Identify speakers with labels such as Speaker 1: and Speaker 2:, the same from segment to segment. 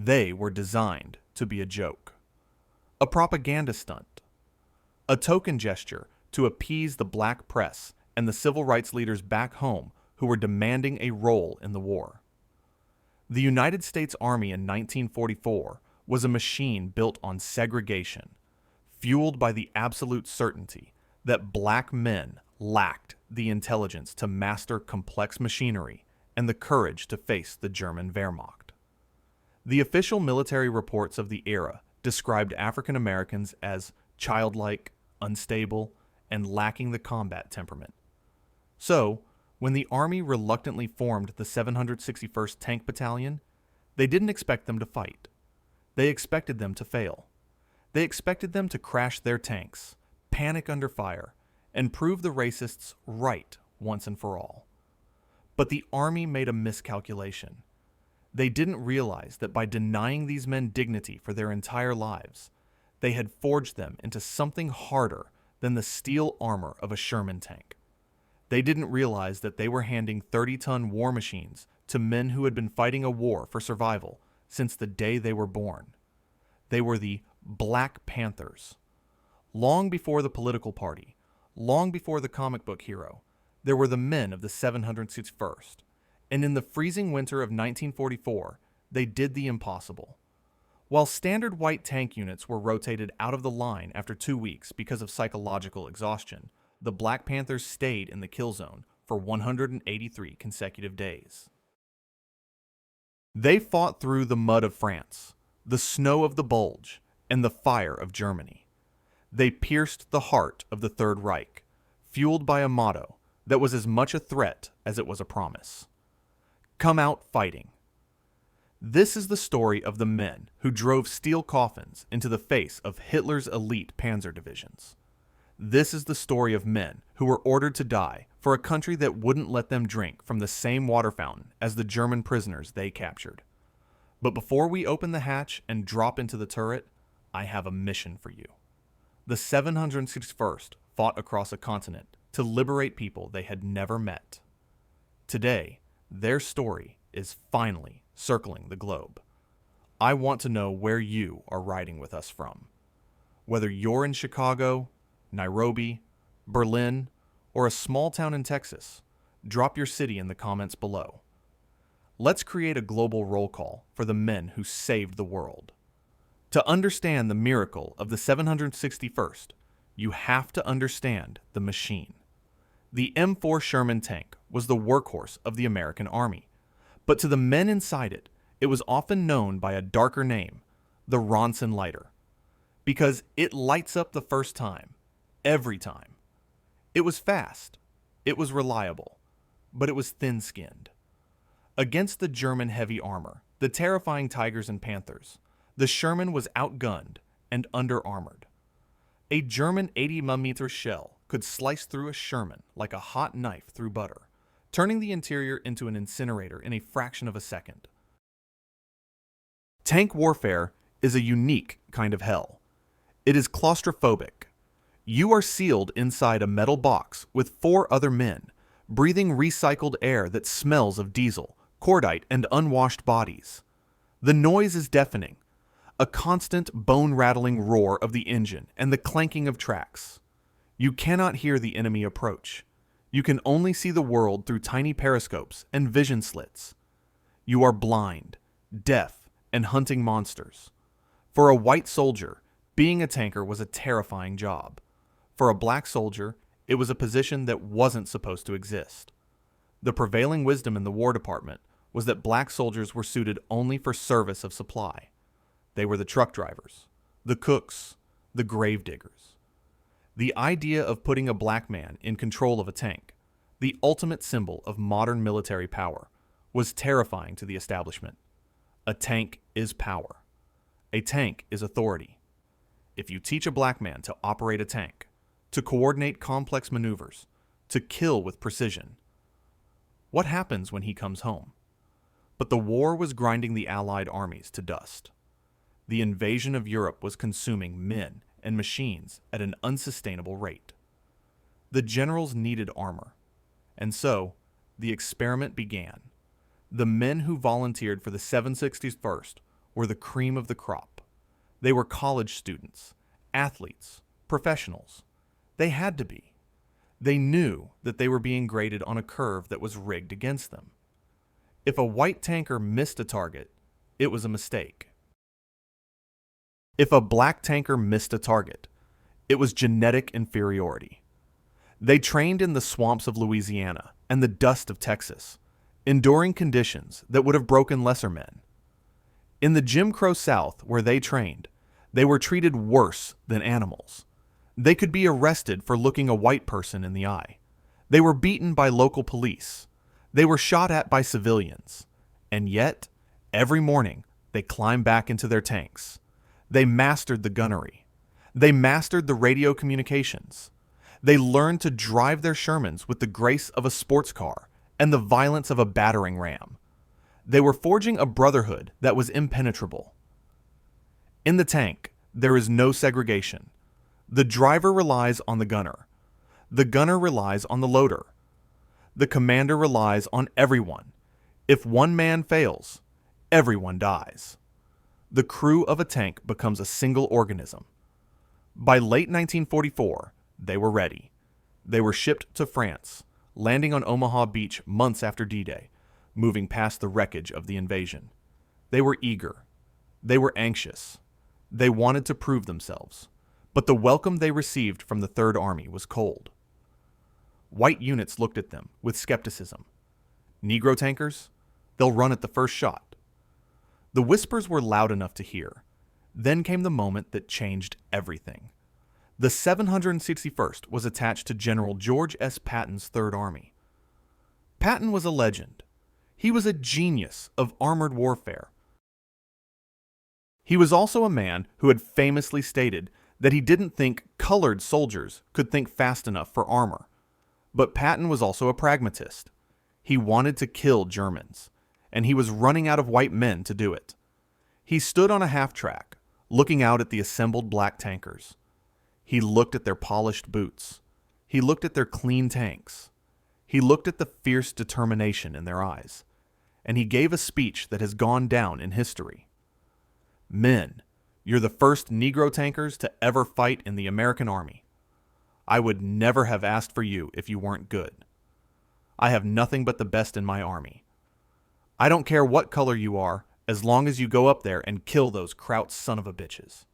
Speaker 1: They were designed to be a joke, a propaganda stunt, a token gesture to appease the black press and the civil rights leaders back home who were demanding a role in the war. The United States Army in 1944 was a machine built on segregation, fueled by the absolute certainty that black men lacked the intelligence to master complex machinery and the courage to face the German Wehrmacht. The official military reports of the era described African Americans as childlike, unstable, and lacking the combat temperament. So, when the Army reluctantly formed the 761st Tank Battalion, they didn't expect them to fight. They expected them to fail. They expected them to crash their tanks, panic under fire, and prove the racists right once and for all. But the Army made a miscalculation. They didn't realize that by denying these men dignity for their entire lives, they had forged them into something harder than the steel armor of a Sherman tank. They didn't realize that they were handing 30-ton war machines to men who had been fighting a war for survival since the day they were born. They were the Black Panthers. Long before the political party, long before the comic book hero, there were the men of the 761st, and in the freezing winter of 1944, they did the impossible. While standard white tank units were rotated out of the line after 2 weeks because of psychological exhaustion, the Black Panthers stayed in the kill zone for 183 consecutive days. They fought through the mud of France, the snow of the Bulge, and the fire of Germany. They pierced the heart of the Third Reich, fueled by a motto that was as much a threat as it was a promise. Come out fighting. This is the story of the men who drove steel coffins into the face of Hitler's elite panzer divisions. This is the story of men who were ordered to die for a country that wouldn't let them drink from the same water fountain as the German prisoners they captured. But before we open the hatch and drop into the turret, I have a mission for you. The 761st fought across a continent to liberate people they had never met. Today, their story is finally circling the globe. I want to know where you are riding with us from. Whether you're in Chicago, Nairobi, Berlin, or a small town in Texas, drop your city in the comments below. Let's create a global roll call for the men who saved the world. To understand the miracle of the 761st, you have to understand the machine. The M4 Sherman tank was the workhorse of the American Army, but to the men inside it, it was often known by a darker name, the Ronson lighter, because it lights up the first time, every time. It was fast, it was reliable, but it was thin-skinned. Against the German heavy armor, the terrifying Tigers and Panthers, the Sherman was outgunned and under-armored. A German 80mm shell could slice through a Sherman like a hot knife through butter, turning the interior into an incinerator in a fraction of a second. Tank warfare is a unique kind of hell. It is claustrophobic. You are sealed inside a metal box with 4 other men, breathing recycled air that smells of diesel, cordite, and unwashed bodies. The noise is deafening, a constant bone-rattling roar of the engine and the clanking of tracks. You cannot hear the enemy approach. You can only see the world through tiny periscopes and vision slits. You are blind, deaf, and hunting monsters. For a white soldier, being a tanker was a terrifying job. For a black soldier, it was a position that wasn't supposed to exist. The prevailing wisdom in the War Department was that black soldiers were suited only for service of supply. They were the truck drivers, the cooks, the grave diggers. The idea of putting a black man in control of a tank, the ultimate symbol of modern military power, was terrifying to the establishment. A tank is power. A tank is authority. If you teach a black man to operate a tank, to coordinate complex maneuvers, to kill with precision, what happens when he comes home? But the war was grinding the Allied armies to dust. The invasion of Europe was consuming men and machines at an unsustainable rate. The generals needed armor, and so the experiment began. The men who volunteered for the 761st were the cream of the crop. They were college students, athletes, professionals. They had to be. They knew that they were being graded on a curve that was rigged against them. If a white tanker missed a target, it was a mistake. If a black tanker missed a target, it was genetic inferiority. They trained in the swamps of Louisiana and the dust of Texas, enduring conditions that would have broken lesser men. In the Jim Crow South where they trained, they were treated worse than animals. They could be arrested for looking a white person in the eye. They were beaten by local police. They were shot at by civilians. And yet, every morning, they climbed back into their tanks. They mastered the gunnery. They mastered the radio communications. They learned to drive their Shermans with the grace of a sports car and the violence of a battering ram. They were forging a brotherhood that was impenetrable. In the tank, there is no segregation. The driver relies on the gunner. The gunner relies on the loader. The commander relies on everyone. If one man fails, everyone dies. The crew of a tank becomes a single organism. By late 1944, they were ready. They were shipped to France, landing on Omaha Beach months after D-Day, moving past the wreckage of the invasion. They were eager. They were anxious. They wanted to prove themselves. But the welcome they received from the Third Army was cold. White units looked at them with skepticism. Negro tankers? They'll run at the first shot. The whispers were loud enough to hear. Then came the moment that changed everything. The 761st was attached to General George S. Patton's Third Army. Patton was a legend. He was a genius of armored warfare. He was also a man who had famously stated that he didn't think colored soldiers could think fast enough for armor. But Patton was also a pragmatist. He wanted to kill Germans, and he was running out of white men to do it. He stood on a half-track, looking out at the assembled black tankers. He looked at their polished boots. He looked at their clean tanks. He looked at the fierce determination in their eyes. And he gave a speech that has gone down in history. Men, you're the first Negro tankers to ever fight in the American Army. I would never have asked for you if you weren't good. I have nothing but the best in my army. I don't care what color you are, as long as you go up there and kill those Kraut son of a bitches.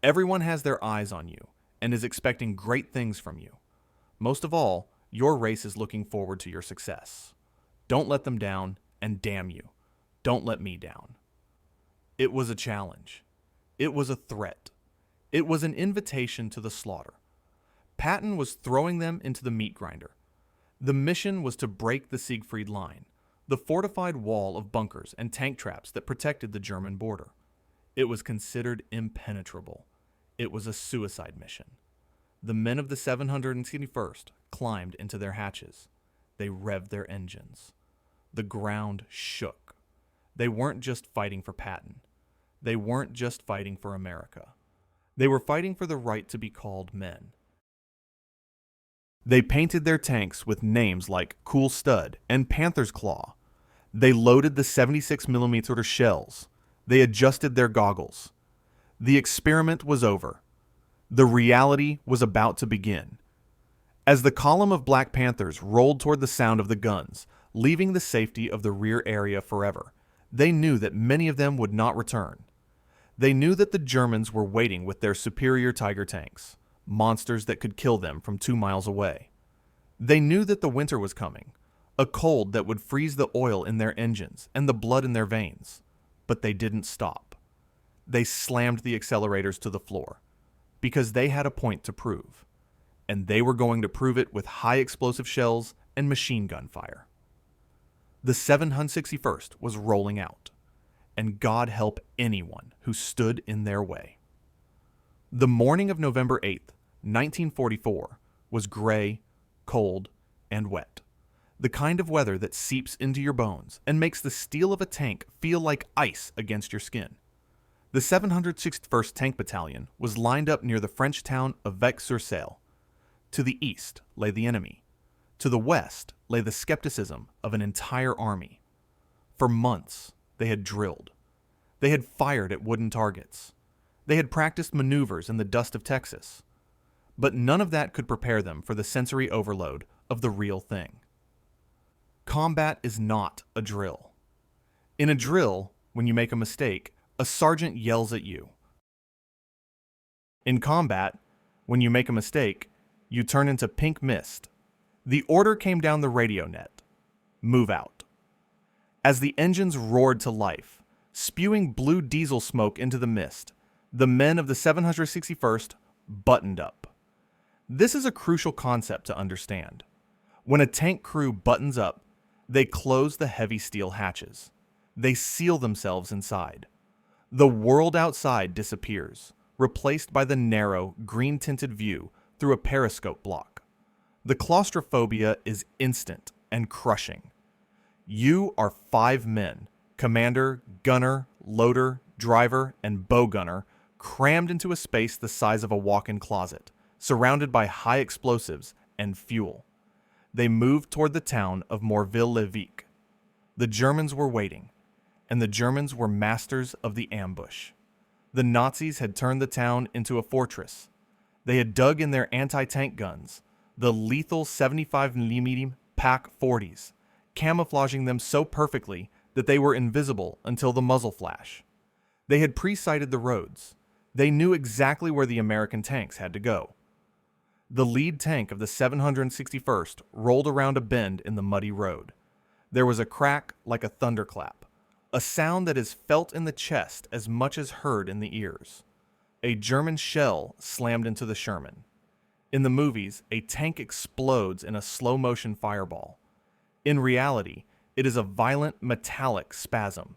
Speaker 1: Everyone has their eyes on you and is expecting great things from you. Most of all, your race is looking forward to your success. Don't let them down, and damn you, don't let me down. It was a challenge. It was a threat. It was an invitation to the slaughter. Patton was throwing them into the meat grinder. The mission was to break the Siegfried Line, the fortified wall of bunkers and tank traps that protected the German border. It was considered impenetrable. It was a suicide mission. The men of the 761st climbed into their hatches. They revved their engines. The ground shook. They weren't just fighting for Patton. They weren't just fighting for America. They were fighting for the right to be called men. They painted their tanks with names like Cool Stud and Panther's Claw. They loaded the 76mm shells. They adjusted their goggles. The experiment was over. The reality was about to begin. As the column of Black Panthers rolled toward the sound of the guns, leaving the safety of the rear area forever, they knew that many of them would not return. They knew that the Germans were waiting with their superior Tiger tanks, monsters that could kill them from 2 miles away. They knew that the winter was coming, a cold that would freeze the oil in their engines and the blood in their veins. But they didn't stop. They slammed the accelerators to the floor, because they had a point to prove, and they were going to prove it with high explosive shells and machine gun fire. The 761st was rolling out, and God help anyone who stood in their way. The morning of November 8th, 1944, was gray, cold, and wet. The kind of weather that seeps into your bones and makes the steel of a tank feel like ice against your skin. The 761st Tank Battalion was lined up near the French town of Vec-sur-Seille. To the east lay the enemy. To the west lay the skepticism of an entire army. For months, they had drilled. They had fired at wooden targets. They had practiced maneuvers in the dust of Texas. But none of that could prepare them for the sensory overload of the real thing. Combat is not a drill. In a drill, when you make a mistake, a sergeant yells at you. In combat, when you make a mistake, you turn into pink mist. The order came down the radio net. Move out. As the engines roared to life, spewing blue diesel smoke into the mist, the men of the 761st buttoned up. This is a crucial concept to understand. When a tank crew buttons up, they close the heavy steel hatches. They seal themselves inside. The world outside disappears, replaced by the narrow, green-tinted view through a periscope block. The claustrophobia is instant and crushing. You are 5 men, commander, gunner, loader, driver, and bow gunner, crammed into a space the size of a walk-in closet, surrounded by high explosives and fuel. They moved toward the town of Morville-le-Vicq. The Germans were waiting, and the Germans were masters of the ambush. The Nazis had turned the town into a fortress. They had dug in their anti-tank guns, the lethal 75mm PaK-40s, camouflaging them so perfectly that they were invisible until the muzzle flash. They had pre-sighted the roads. They knew exactly where the American tanks had to go. The lead tank of the 761st rolled around a bend in the muddy road. There was a crack like a thunderclap, a sound that is felt in the chest as much as heard in the ears. A German shell slammed into the Sherman. In the movies, a tank explodes in a slow-motion fireball. In reality, it is a violent metallic spasm.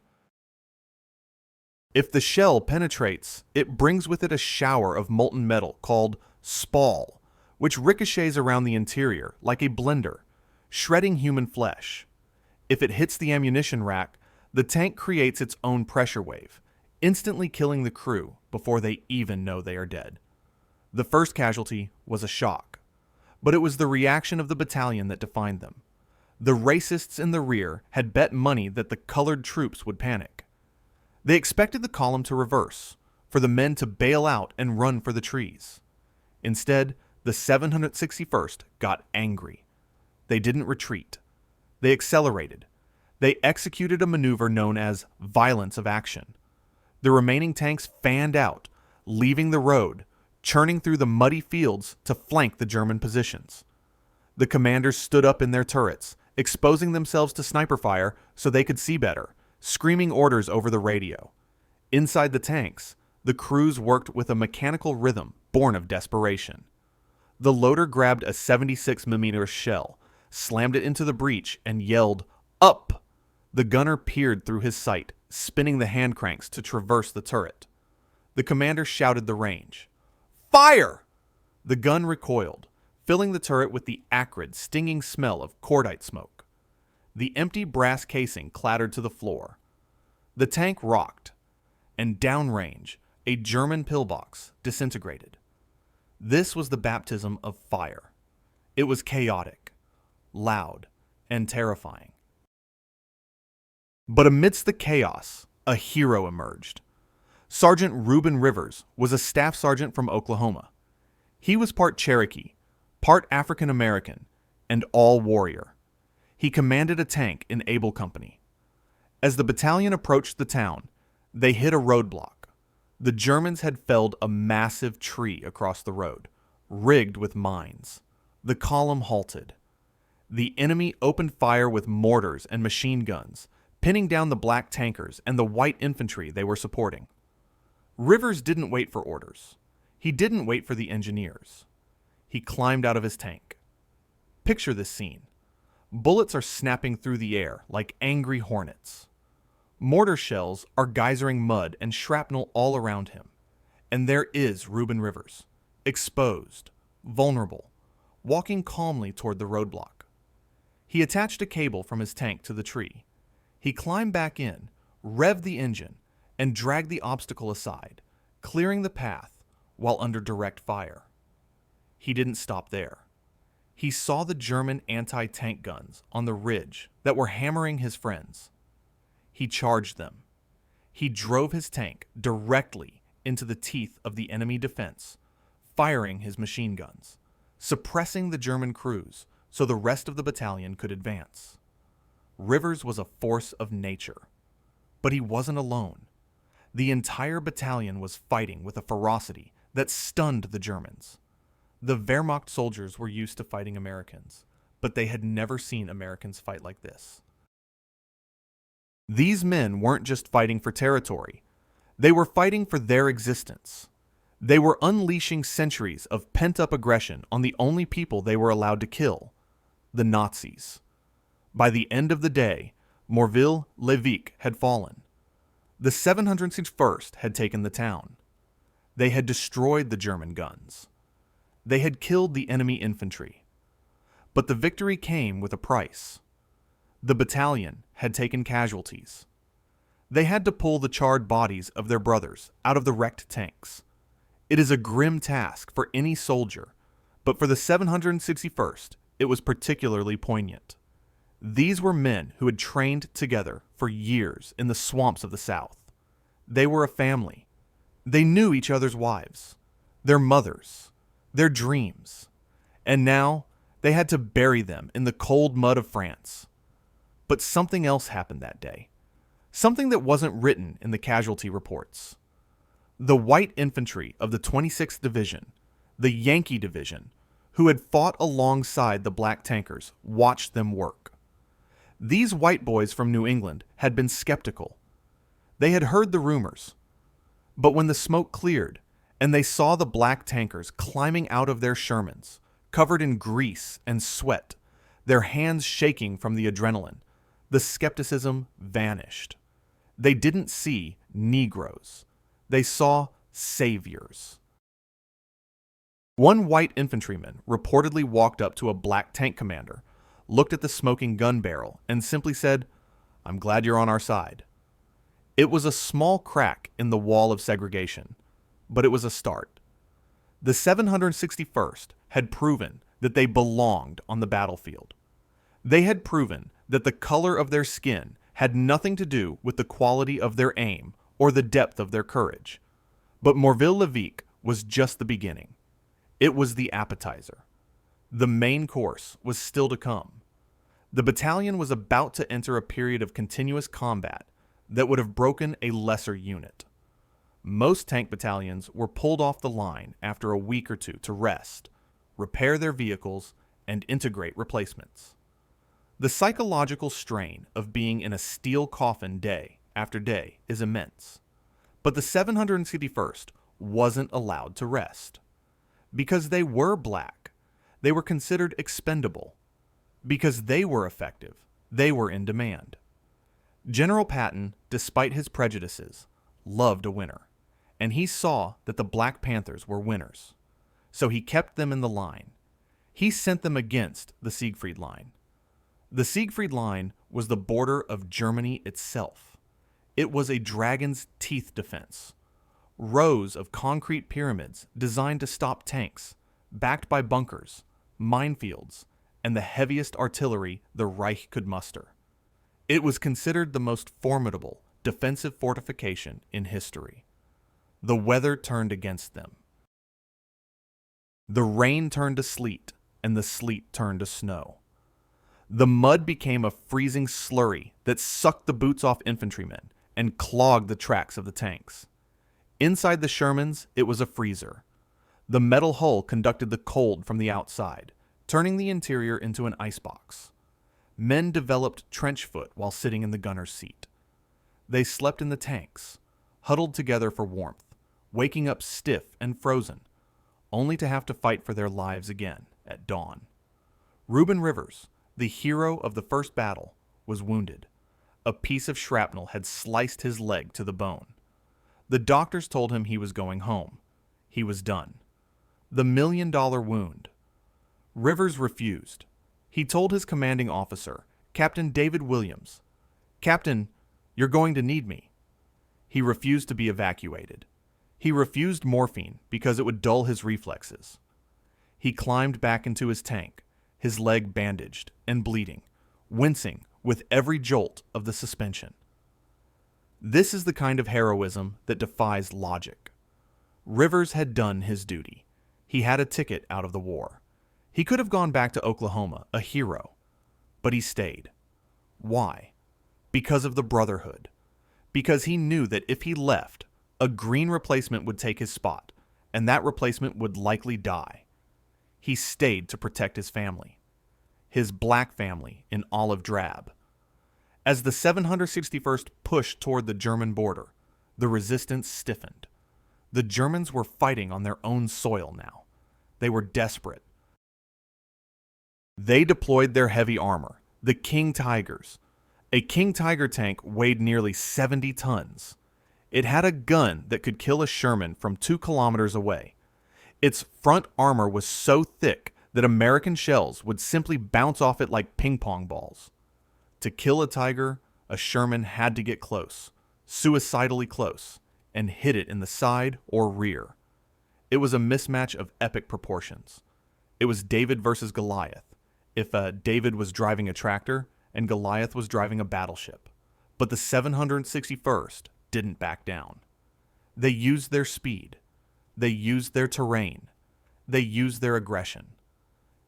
Speaker 1: If the shell penetrates, it brings with it a shower of molten metal called spall, which ricochets around the interior like a blender, shredding human flesh. If it hits the ammunition rack, the tank creates its own pressure wave, instantly killing the crew before they even know they are dead. The first casualty was a shock, but it was the reaction of the battalion that defined them. The racists in the rear had bet money that the colored troops would panic. They expected the column to reverse, for the men to bail out and run for the trees. Instead, the 761st got angry. They didn't retreat. They accelerated. They executed a maneuver known as violence of action. The remaining tanks fanned out, leaving the road, churning through the muddy fields to flank the German positions. The commanders stood up in their turrets, exposing themselves to sniper fire so they could see better, screaming orders over the radio. Inside the tanks, the crews worked with a mechanical rhythm born of desperation. The loader grabbed a 76mm shell, slammed it into the breech, and yelled, "Up!" The gunner peered through his sight, spinning the hand cranks to traverse the turret. The commander shouted the range. "Fire!" The gun recoiled, filling the turret with the acrid, stinging smell of cordite smoke. The empty brass casing clattered to the floor. The tank rocked, and downrange, a German pillbox disintegrated. This was the baptism of fire. It was chaotic, loud, and terrifying. But amidst the chaos, a hero emerged. Sergeant Reuben Rivers was a staff sergeant from Oklahoma. He was part Cherokee, part African American, and all warrior. He commanded a tank in Able Company. As the battalion approached the town, they hit a roadblock. The Germans had felled a massive tree across the road, rigged with mines. The column halted. The enemy opened fire with mortars and machine guns, pinning down the black tankers and the white infantry they were supporting. Rivers didn't wait for orders. He didn't wait for the engineers. He climbed out of his tank. Picture this scene. Bullets are snapping through the air like angry hornets. Mortar shells are geysering mud and shrapnel all around him. And there is Reuben Rivers, exposed, vulnerable, walking calmly toward the roadblock. He attached a cable from his tank to the tree. He climbed back in, revved the engine, and dragged the obstacle aside, clearing the path while under direct fire. He didn't stop there. He saw the German anti-tank guns on the ridge that were hammering his friends. He charged them. He drove his tank directly into the teeth of the enemy defense, firing his machine guns, suppressing the German crews so the rest of the battalion could advance. Rivers was a force of nature, but he wasn't alone. The entire battalion was fighting with a ferocity that stunned the Germans. The Wehrmacht soldiers were used to fighting Americans, but they had never seen Americans fight like this. These men weren't just fighting for territory. They were fighting for their existence. They were unleashing centuries of pent-up aggression on the only people they were allowed to kill, the Nazis. By the end of the day, Morville-le-Vicq had fallen. The 761st had taken the town. They had destroyed the German guns. They had killed the enemy infantry. But the victory came with a price. The battalion had taken casualties. They had to pull the charred bodies of their brothers out of the wrecked tanks. It is a grim task for any soldier, but for the 761st, it was particularly poignant. These were men who had trained together for years in the swamps of the South. They were a family. They knew each other's wives, their mothers, their dreams, and now they had to bury them in the cold mud of France. But something else happened that day. Something that wasn't written in the casualty reports. The white infantry of the 26th Division, the Yankee Division, who had fought alongside the black tankers, watched them work. These white boys from New England had been skeptical. They had heard the rumors. But when the smoke cleared and they saw the black tankers climbing out of their Shermans, covered in grease and sweat, their hands shaking from the adrenaline, the skepticism vanished. They didn't see Negroes. They saw saviors. One white infantryman reportedly walked up to a black tank commander, looked at the smoking gun barrel, and simply said, "I'm glad you're on our side." It was a small crack in the wall of segregation, but it was a start. The 761st had proven that they belonged on the battlefield. They had proven that the color of their skin had nothing to do with the quality of their aim or the depth of their courage. But Morville-le-Vicq was just the beginning. It was the appetizer. The main course was still to come. The battalion was about to enter a period of continuous combat that would have broken a lesser unit. Most tank battalions were pulled off the line after a week or two to rest, repair their vehicles, and integrate replacements. The psychological strain of being in a steel coffin day after day is immense. But the 761st wasn't allowed to rest. Because they were black, they were considered expendable. Because they were effective, they were in demand. General Patton, despite his prejudices, loved a winner, and he saw that the Black Panthers were winners. So he kept them in the line. He sent them against the Siegfried Line. The Siegfried Line was the border of Germany itself. It was a dragon's teeth defense. Rows of concrete pyramids designed to stop tanks, backed by bunkers, minefields, and the heaviest artillery the Reich could muster. It was considered the most formidable defensive fortification in history. The weather turned against them. The rain turned to sleet, and the sleet turned to snow. The mud became a freezing slurry that sucked the boots off infantrymen and clogged the tracks of the tanks. Inside the Shermans, it was a freezer. The metal hull conducted the cold from the outside, turning the interior into an icebox. Men developed trench foot while sitting in the gunner's seat. They slept in the tanks, huddled together for warmth, waking up stiff and frozen, only to have to fight for their lives again at dawn. Reuben Rivers, the hero of the first battle, was wounded. A piece of shrapnel had sliced his leg to the bone. The doctors told him he was going home. He was done. The $1,000,000 wound. Rivers refused. He told his commanding officer, Captain David Williams, "Captain, you're going to need me." He refused to be evacuated. He refused morphine because it would dull his reflexes. He climbed back into his tank, his leg bandaged and bleeding, wincing with every jolt of the suspension. This is the kind of heroism that defies logic. Rivers had done his duty. He had a ticket out of the war. He could have gone back to Oklahoma, a hero, but he stayed. Why? Because of the brotherhood. Because he knew that if he left, a green replacement would take his spot, and that replacement would likely die. He stayed to protect his family. His black family in olive drab. As the 761st pushed toward the German border, the resistance stiffened. The Germans were fighting on their own soil now. They were desperate. They deployed their heavy armor, the King Tigers. A King Tiger tank weighed nearly 70 tons. It had a gun that could kill a Sherman from 2 kilometers away. Its front armor was so thick that American shells would simply bounce off it like ping pong balls. To kill a Tiger, a Sherman had to get close, suicidally close, and hit it in the side or rear. It was a mismatch of epic proportions. It was David versus Goliath, if David was driving a tractor and Goliath was driving a battleship. But the 761st didn't back down. They used their speed. They used their terrain. They used their aggression.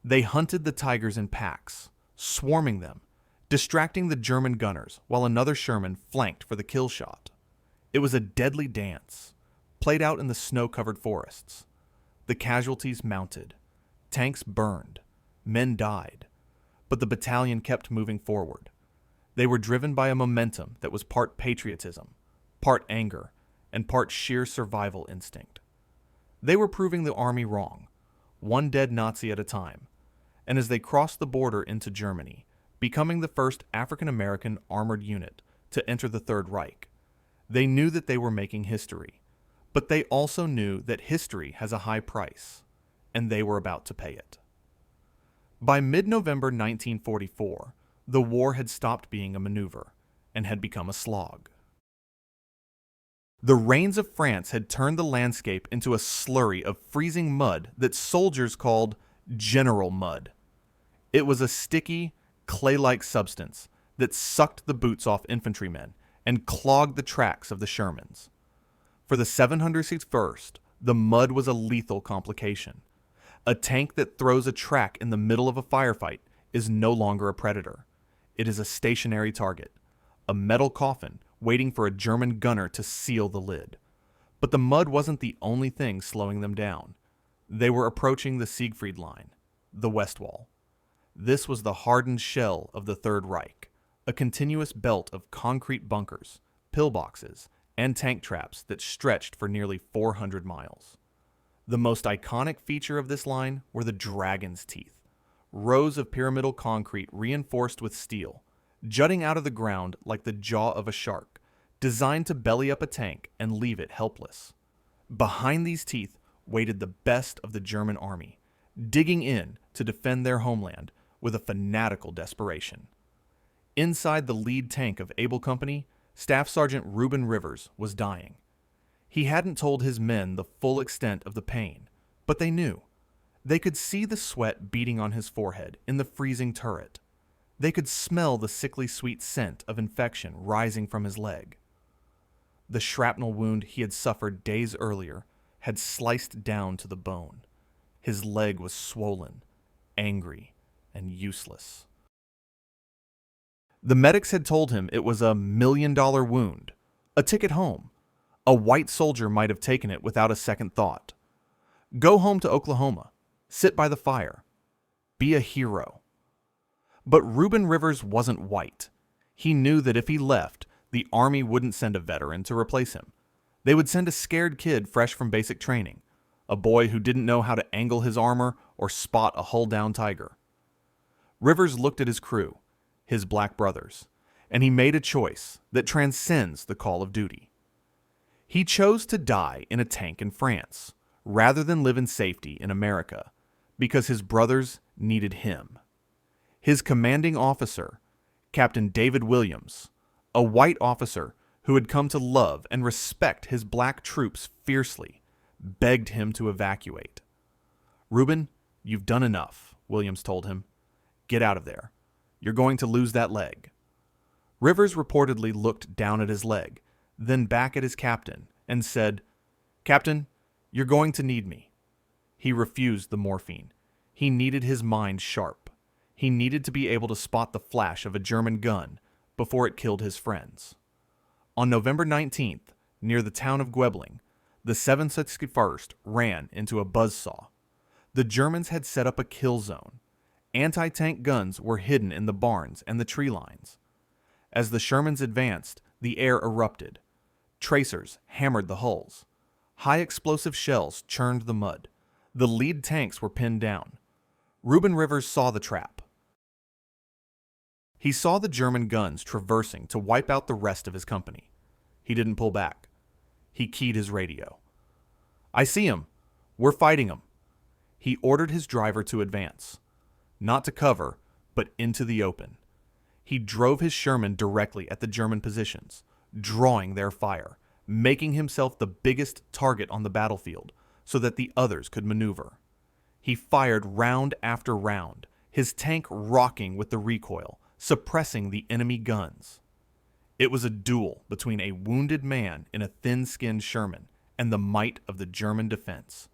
Speaker 1: They hunted the Tigers in packs, swarming them, distracting the German gunners while another Sherman flanked for the kill shot. It was a deadly dance, played out in the snow-covered forests. The casualties mounted. Tanks burned. Men died. But the battalion kept moving forward. They were driven by a momentum that was part patriotism, part anger, and part sheer survival instinct. They were proving the army wrong, one dead Nazi at a time, and as they crossed the border into Germany, becoming the first African-American armored unit to enter the Third Reich, they knew that they were making history, but they also knew that history has a high price, and they were about to pay it. By mid-November 1944, the war had stopped being a maneuver and had become a slog. The rains of France had turned the landscape into a slurry of freezing mud that soldiers called general mud. It was a sticky, clay-like substance that sucked the boots off infantrymen and clogged the tracks of the Shermans. For the 761st, the mud was a lethal complication. A tank that throws a track in the middle of a firefight is no longer a predator. It is a stationary target, a metal coffin waiting for a German gunner to seal the lid. But the mud wasn't the only thing slowing them down. They were approaching the Siegfried Line, the West Wall. This was the hardened shell of the Third Reich, a continuous belt of concrete bunkers, pillboxes, and tank traps that stretched for nearly 400 miles. The most iconic feature of this line were the dragon's teeth, rows of pyramidal concrete reinforced with steel, jutting out of the ground like the jaw of a shark, designed to belly up a tank and leave it helpless. Behind these teeth waited the best of the German army, digging in to defend their homeland with a fanatical desperation. Inside the lead tank of Able Company, Staff Sergeant Reuben Rivers was dying. He hadn't told his men the full extent of the pain, but they knew. They could see the sweat beating on his forehead in the freezing turret. They could smell the sickly sweet scent of infection rising from his leg. The shrapnel wound he had suffered days earlier had sliced down to the bone. His leg was swollen, angry, and useless. The medics had told him it was a $1 million wound, a ticket home. A white soldier might have taken it without a second thought. Go home to Oklahoma. Sit by the fire. Be a hero. But Reuben Rivers wasn't white. He knew that if he left, the Army wouldn't send a veteran to replace him. They would send a scared kid fresh from basic training, a boy who didn't know how to angle his armor or spot a hull-down Tiger. Rivers looked at his crew, his black brothers, and he made a choice that transcends the call of duty. He chose to die in a tank in France, rather than live in safety in America, because his brothers needed him. His commanding officer, Captain David Williams, a white officer who had come to love and respect his black troops fiercely, begged him to evacuate. "Reuben, you've done enough," Williams told him. "Get out of there. You're going to lose that leg." Rivers reportedly looked down at his leg, then back at his captain, and said, "Captain, you're going to need me." He refused the morphine. He needed his mind sharp. He needed to be able to spot the flash of a German gun before it killed his friends. On November 19th, near the town of Gwebling, the 761st ran into a buzzsaw. The Germans had set up a kill zone. Anti-tank guns were hidden in the barns and the tree lines. As the Shermans advanced, the air erupted. Tracers hammered the hulls. High explosive shells churned the mud. The lead tanks were pinned down. Reuben Rivers saw the trap. He saw the German guns traversing to wipe out the rest of his company. He didn't pull back. He keyed his radio. "I see him. We're fighting him." He ordered his driver to advance. Not to cover, but into the open. He drove his Sherman directly at the German positions, drawing their fire, making himself the biggest target on the battlefield so that the others could maneuver. He fired round after round, his tank rocking with the recoil, suppressing the enemy guns. It was a duel between a wounded man in a thin-skinned Sherman and the might of the German defense.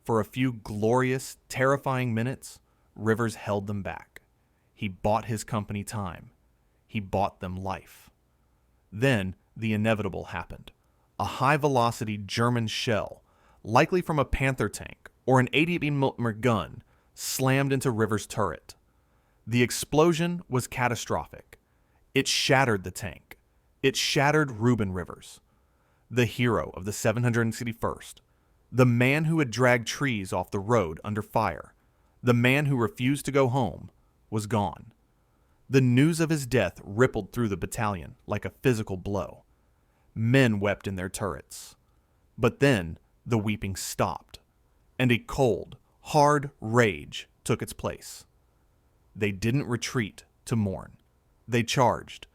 Speaker 1: For a few glorious, terrifying minutes, Rivers held them back. He bought his company time. He bought them life. Then the inevitable happened. A high-velocity German shell, likely from a Panther tank or an 80mm gun, slammed into Rivers' turret. The explosion was catastrophic. It shattered the tank. It shattered Reuben Rivers, the hero of the 761st, the man who had dragged trees off the road under fire, the man who refused to go home, was gone. The news of his death rippled through the battalion like a physical blow. Men wept in their turrets. But then the weeping stopped, and a cold, hard rage took its place. They didn't retreat to mourn. They charged.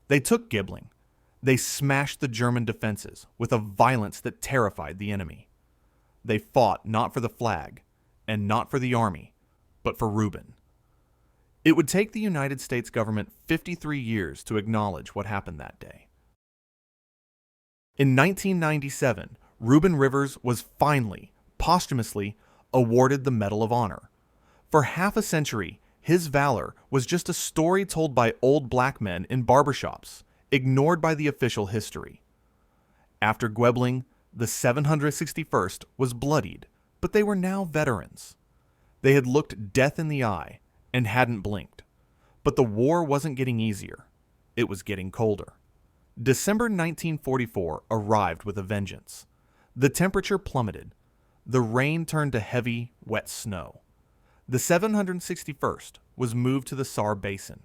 Speaker 1: They took Gibling. They smashed the German defenses with a violence that terrified the enemy. They fought not for the flag, and not for the army, but for Reuben. It would take the United States government 53 years to acknowledge what happened that day. In 1997, Reuben Rivers was finally, posthumously, awarded the Medal of Honor. For half a century, his valor was just a story told by old black men in barbershops, ignored by the official history. After Gwebling, the 761st was bloodied, but they were now veterans. They had looked death in the eye and hadn't blinked. But the war wasn't getting easier. It was getting colder. December 1944 arrived with a vengeance. The temperature plummeted. The rain turned to heavy, wet snow. The 761st was moved to the Saar Basin,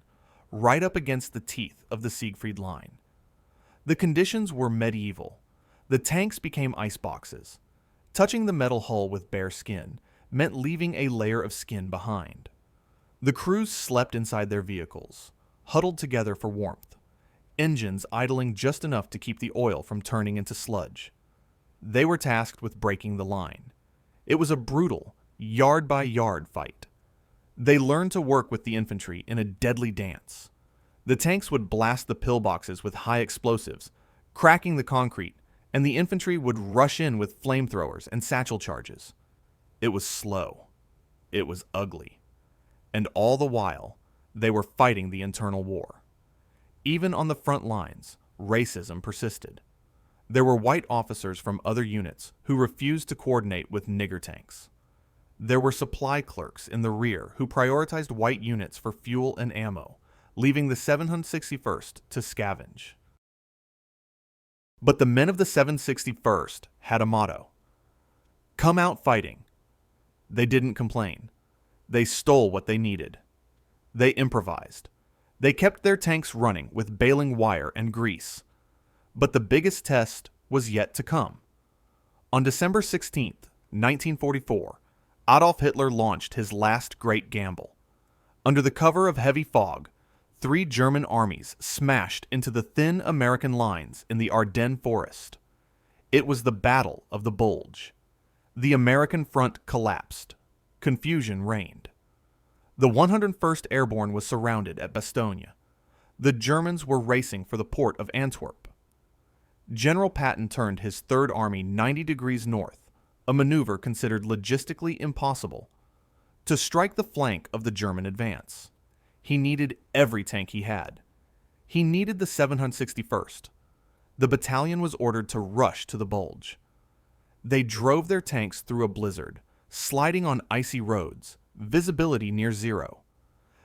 Speaker 1: right up against the teeth of the Siegfried Line. The conditions were medieval. The tanks became iceboxes. Touching the metal hull with bare skin meant leaving a layer of skin behind. The crews slept inside their vehicles, huddled together for warmth, engines idling just enough to keep the oil from turning into sludge. They were tasked with breaking the line. It was a brutal, yard-by-yard fight. They learned to work with the infantry in a deadly dance. The tanks would blast the pillboxes with high explosives, cracking the concrete, and the infantry would rush in with flamethrowers and satchel charges. It was slow. It was ugly. And all the while, they were fighting the internal war. Even on the front lines, racism persisted. There were white officers from other units who refused to coordinate with nigger tanks. There were supply clerks in the rear who prioritized white units for fuel and ammo, leaving the 761st to scavenge. But the men of the 761st had a motto: come out fighting. They didn't complain. They stole what they needed. They improvised. They kept their tanks running with baling wire and grease. But the biggest test was yet to come. On December 16th, 1944, Adolf Hitler launched his last great gamble. Under the cover of heavy fog, 3 German armies smashed into the thin American lines in the Ardennes forest. It was the Battle of the Bulge. The American front collapsed. Confusion reigned. The 101st Airborne was surrounded at Bastogne. The Germans were racing for the port of Antwerp. General Patton turned his Third Army 90 degrees north, a maneuver considered logistically impossible, to strike the flank of the German advance. He needed every tank he had. He needed the 761st. The battalion was ordered to rush to the Bulge. They drove their tanks through a blizzard, sliding on icy roads, visibility near zero.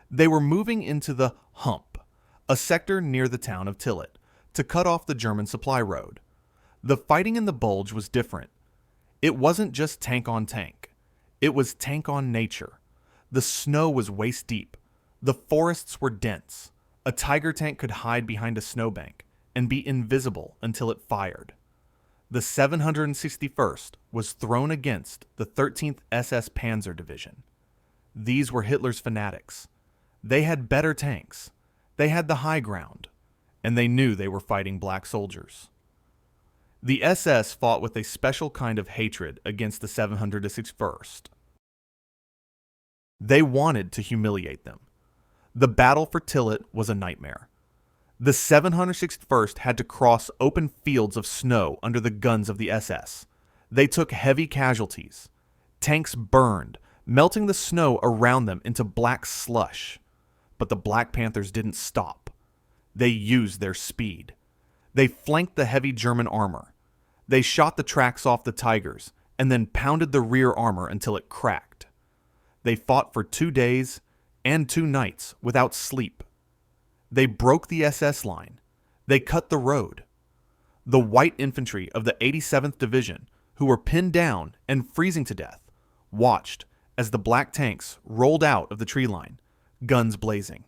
Speaker 1: They were moving into the Hump, a sector near the town of Tillet, to cut off the German supply road. The fighting in the Bulge was different. It wasn't just tank on tank. It was tank on nature. The snow was waist deep. The forests were dense. A Tiger tank could hide behind a snowbank and be invisible until it fired. The 761st was thrown against the 13th SS Panzer Division. These were Hitler's fanatics. They had better tanks. They had the high ground. And they knew they were fighting black soldiers. The SS fought with a special kind of hatred against the 761st. They wanted to humiliate them. The battle for Tillet was a nightmare. The 761st had to cross open fields of snow under the guns of the SS. They took heavy casualties. Tanks burned, melting the snow around them into black slush. But the Black Panthers didn't stop. They used their speed. They flanked the heavy German armor. They shot the tracks off the Tigers and then pounded the rear armor until it cracked. They fought for 2 days and 2 nights without sleep. They broke the SS line. They cut the road. The white infantry of the 87th Division, who were pinned down and freezing to death, watched as the black tanks rolled out of the tree line, guns blazing.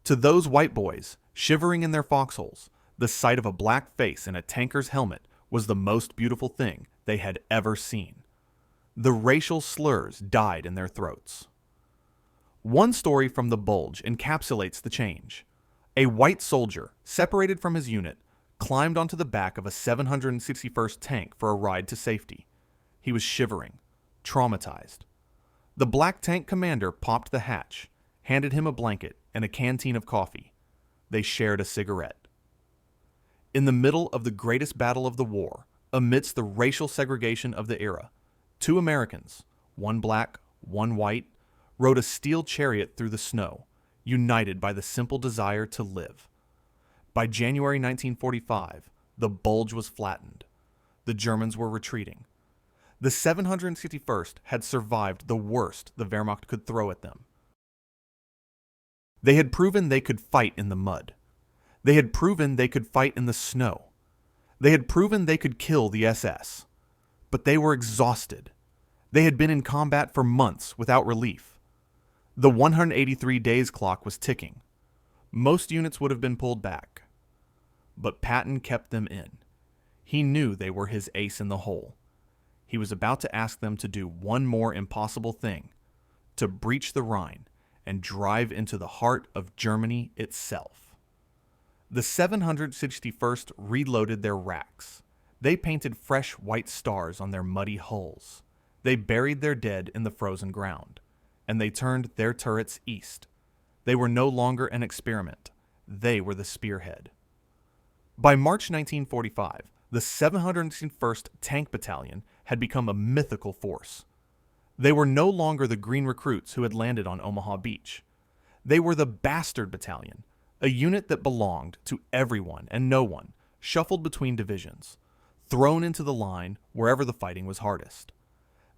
Speaker 1: To those white boys, shivering in their foxholes, the sight of a black face in a tanker's helmet was the most beautiful thing they had ever seen. The racial slurs died in their throats. One story from the Bulge encapsulates the change. A white soldier, separated from his unit, climbed onto the back of a 761st tank for a ride to safety. He was shivering, traumatized. The black tank commander popped the hatch, handed him a blanket and a canteen of coffee. They shared a cigarette. In the middle of the greatest battle of the war, amidst the racial segregation of the era, 2 Americans, one black, one white, rode a steel chariot through the snow, united by the simple desire to live. By January 1945, the Bulge was flattened. The Germans were retreating. The 761st had survived the worst the Wehrmacht could throw at them. They had proven they could fight in the mud. They had proven they could fight in the snow. They had proven they could kill the SS. But they were exhausted. They had been in combat for months without relief. The 183 days clock was ticking. Most units would have been pulled back. But Patton kept them in. He knew they were his ace in the hole. He was about to ask them to do one more impossible thing, to breach the Rhine and drive into the heart of Germany itself. The 761st reloaded their racks. They painted fresh white stars on their muddy hulls. They buried their dead in the frozen ground, and they turned their turrets east. They were no longer an experiment. They were the spearhead. By March 1945, the 761st Tank Battalion had become a mythical force. They were no longer the green recruits who had landed on Omaha Beach. They were the Bastard Battalion, a unit that belonged to everyone and no one, shuffled between divisions, thrown into the line wherever the fighting was hardest.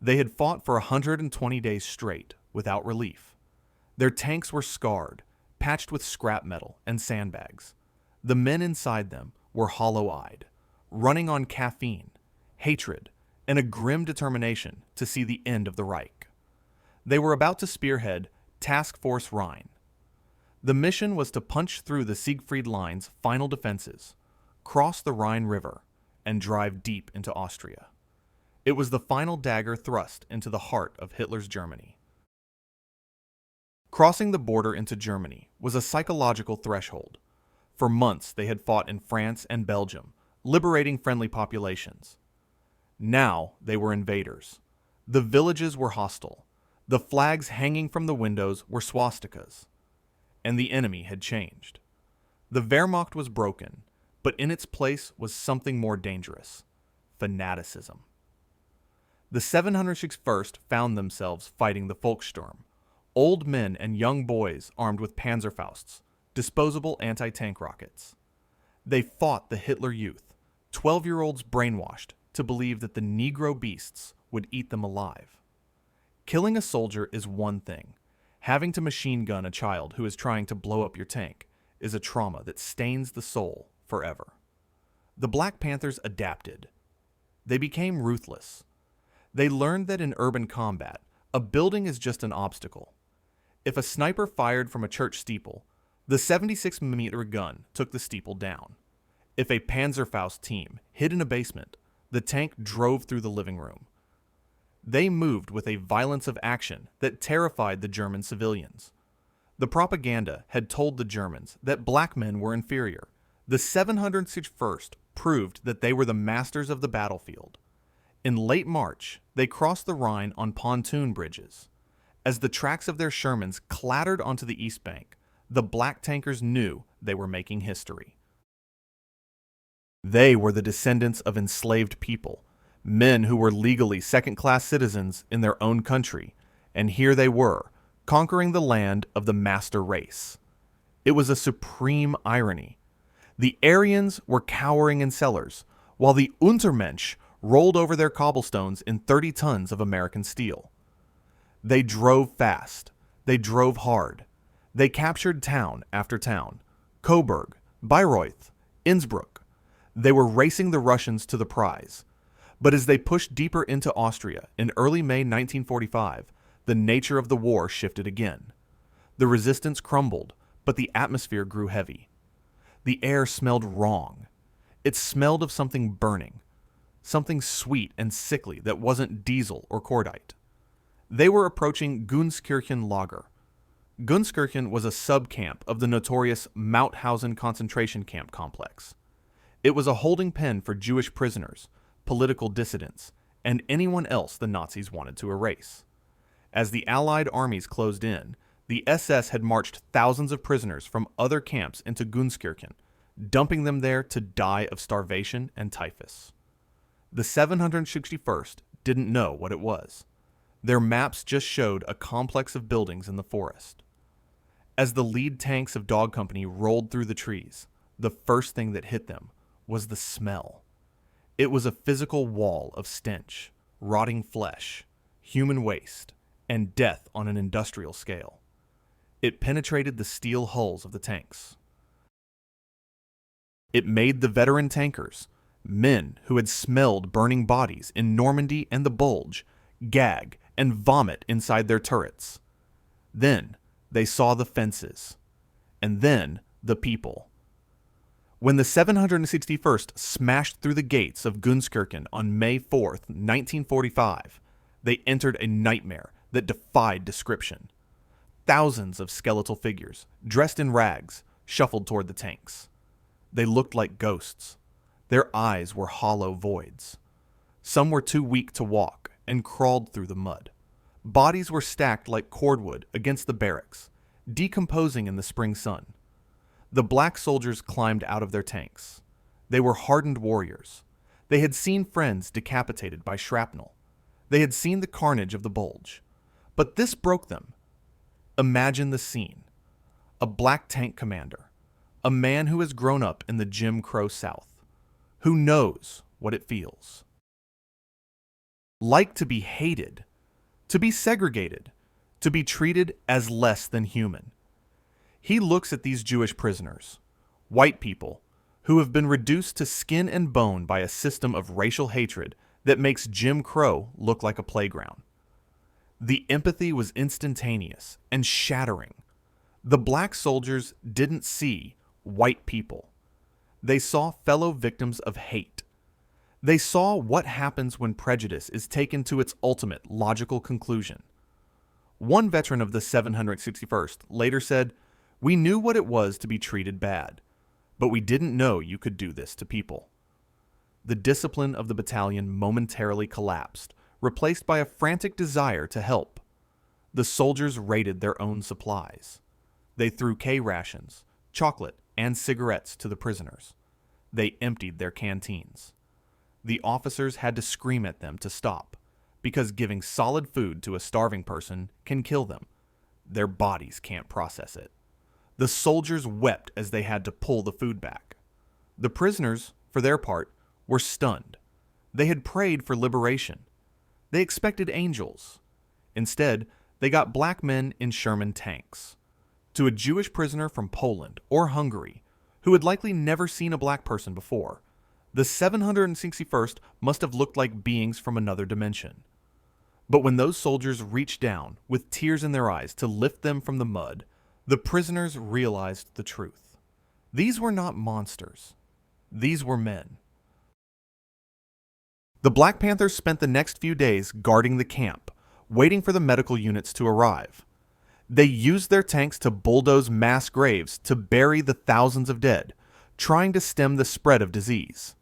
Speaker 1: They had fought for 120 days straight, without relief. Their tanks were scarred, patched with scrap metal and sandbags. The men inside them were hollow-eyed, running on caffeine, hatred, and a grim determination to see the end of the Reich. They were about to spearhead Task Force Rhine. The mission was to punch through the Siegfried Line's final defenses, cross the Rhine River, and drive deep into Austria. It was the final dagger thrust into the heart of Hitler's Germany. Crossing the border into Germany was a psychological threshold. For months they had fought in France and Belgium, liberating friendly populations. Now they were invaders. The villages were hostile. The flags hanging from the windows were swastikas. And the enemy had changed. The Wehrmacht was broken, but in its place was something more dangerous: fanaticism. The 761st found themselves fighting the Volkssturm, old men and young boys armed with Panzerfausts, disposable anti-tank rockets. They fought the Hitler Youth, 12-year-olds brainwashed to believe that the Negro beasts would eat them alive. Killing a soldier is one thing. Having to machine gun a child who is trying to blow up your tank is a trauma that stains the soul forever. The Black Panthers adapted. They became ruthless. They learned that in urban combat, a building is just an obstacle. If a sniper fired from a church steeple, the 76mm gun took the steeple down. If a Panzerfaust team hid in a basement, the tank drove through the living room. They moved with a violence of action that terrified the German civilians. The propaganda had told the Germans that black men were inferior. The 761st proved that they were the masters of the battlefield. In late March, they crossed the Rhine on pontoon bridges. As the tracks of their Shermans clattered onto the East Bank, the black tankers knew they were making history. They were the descendants of enslaved people, men who were legally second-class citizens in their own country, and here they were, conquering the land of the master race. It was a supreme irony. The Aryans were cowering in cellars, while the Untermensch rolled over their cobblestones in 30 tons of American steel. They drove fast. They drove hard. They captured town after town: Coburg, Bayreuth, Innsbruck. They were racing the Russians to the prize. But as they pushed deeper into Austria in early May 1945, the nature of the war shifted again. The resistance crumbled, but the atmosphere grew heavy. The air smelled wrong. It smelled of something burning, something sweet and sickly that wasn't diesel or cordite. They were approaching Gunskirchen Lager. Gunskirchen was a sub-camp of the notorious Mauthausen concentration camp complex. It was a holding pen for Jewish prisoners, political dissidents, and anyone else the Nazis wanted to erase. As the Allied armies closed in, the SS had marched thousands of prisoners from other camps into Gunskirchen, dumping them there to die of starvation and typhus. The 761st didn't know what it was. Their maps just showed a complex of buildings in the forest. As the lead tanks of Dog Company rolled through the trees, the first thing that hit them was the smell. It was a physical wall of stench, rotting flesh, human waste, and death on an industrial scale. It penetrated the steel hulls of the tanks. It made the veteran tankers, men who had smelled burning bodies in Normandy and the Bulge, gag and vomit inside their turrets. Then they saw the fences, and then the people. When the 761st smashed through the gates of Gunskirchen on May 4th, 1945, they entered a nightmare that defied description. Thousands of skeletal figures, dressed in rags, shuffled toward the tanks. They looked like ghosts. Their eyes were hollow voids. Some were too weak to walk and crawled through the mud. Bodies were stacked like cordwood against the barracks, decomposing in the spring sun. The black soldiers climbed out of their tanks. They were hardened warriors. They had seen friends decapitated by shrapnel. They had seen the carnage of the Bulge. But this broke them. Imagine the scene. A black tank commander, a man who has grown up in the Jim Crow South, who knows what it feels like to be hated, to be segregated, to be treated as less than human. He looks at these Jewish prisoners, white people, who have been reduced to skin and bone by a system of racial hatred that makes Jim Crow look like a playground. The empathy was instantaneous and shattering. The black soldiers didn't see white people. They saw fellow victims of hate. They saw what happens when prejudice is taken to its ultimate logical conclusion. One veteran of the 761st later said, "We knew what it was to be treated bad, but we didn't know you could do this to people." The discipline of the battalion momentarily collapsed, replaced by a frantic desire to help. The soldiers raided their own supplies. They threw K rations, chocolate, and cigarettes to the prisoners. they emptied their canteens. The officers had to scream at them to stop, because giving solid food to a starving person can kill them. Their bodies can't process it. The soldiers wept as they had to pull the food back. The prisoners, for their part, were stunned. They had prayed for liberation. They expected angels. Instead, they got black men in Sherman tanks. To a Jewish prisoner from Poland or Hungary, who had likely never seen a black person before, the 761st must have looked like beings from another dimension. But when those soldiers reached down, with tears in their eyes, to lift them from the mud, the prisoners realized the truth. These were not monsters. These were men. The Black Panthers spent the next few days guarding the camp, waiting for the medical units to arrive. They used their tanks to bulldoze mass graves to bury the thousands of dead, trying to stem the spread of disease.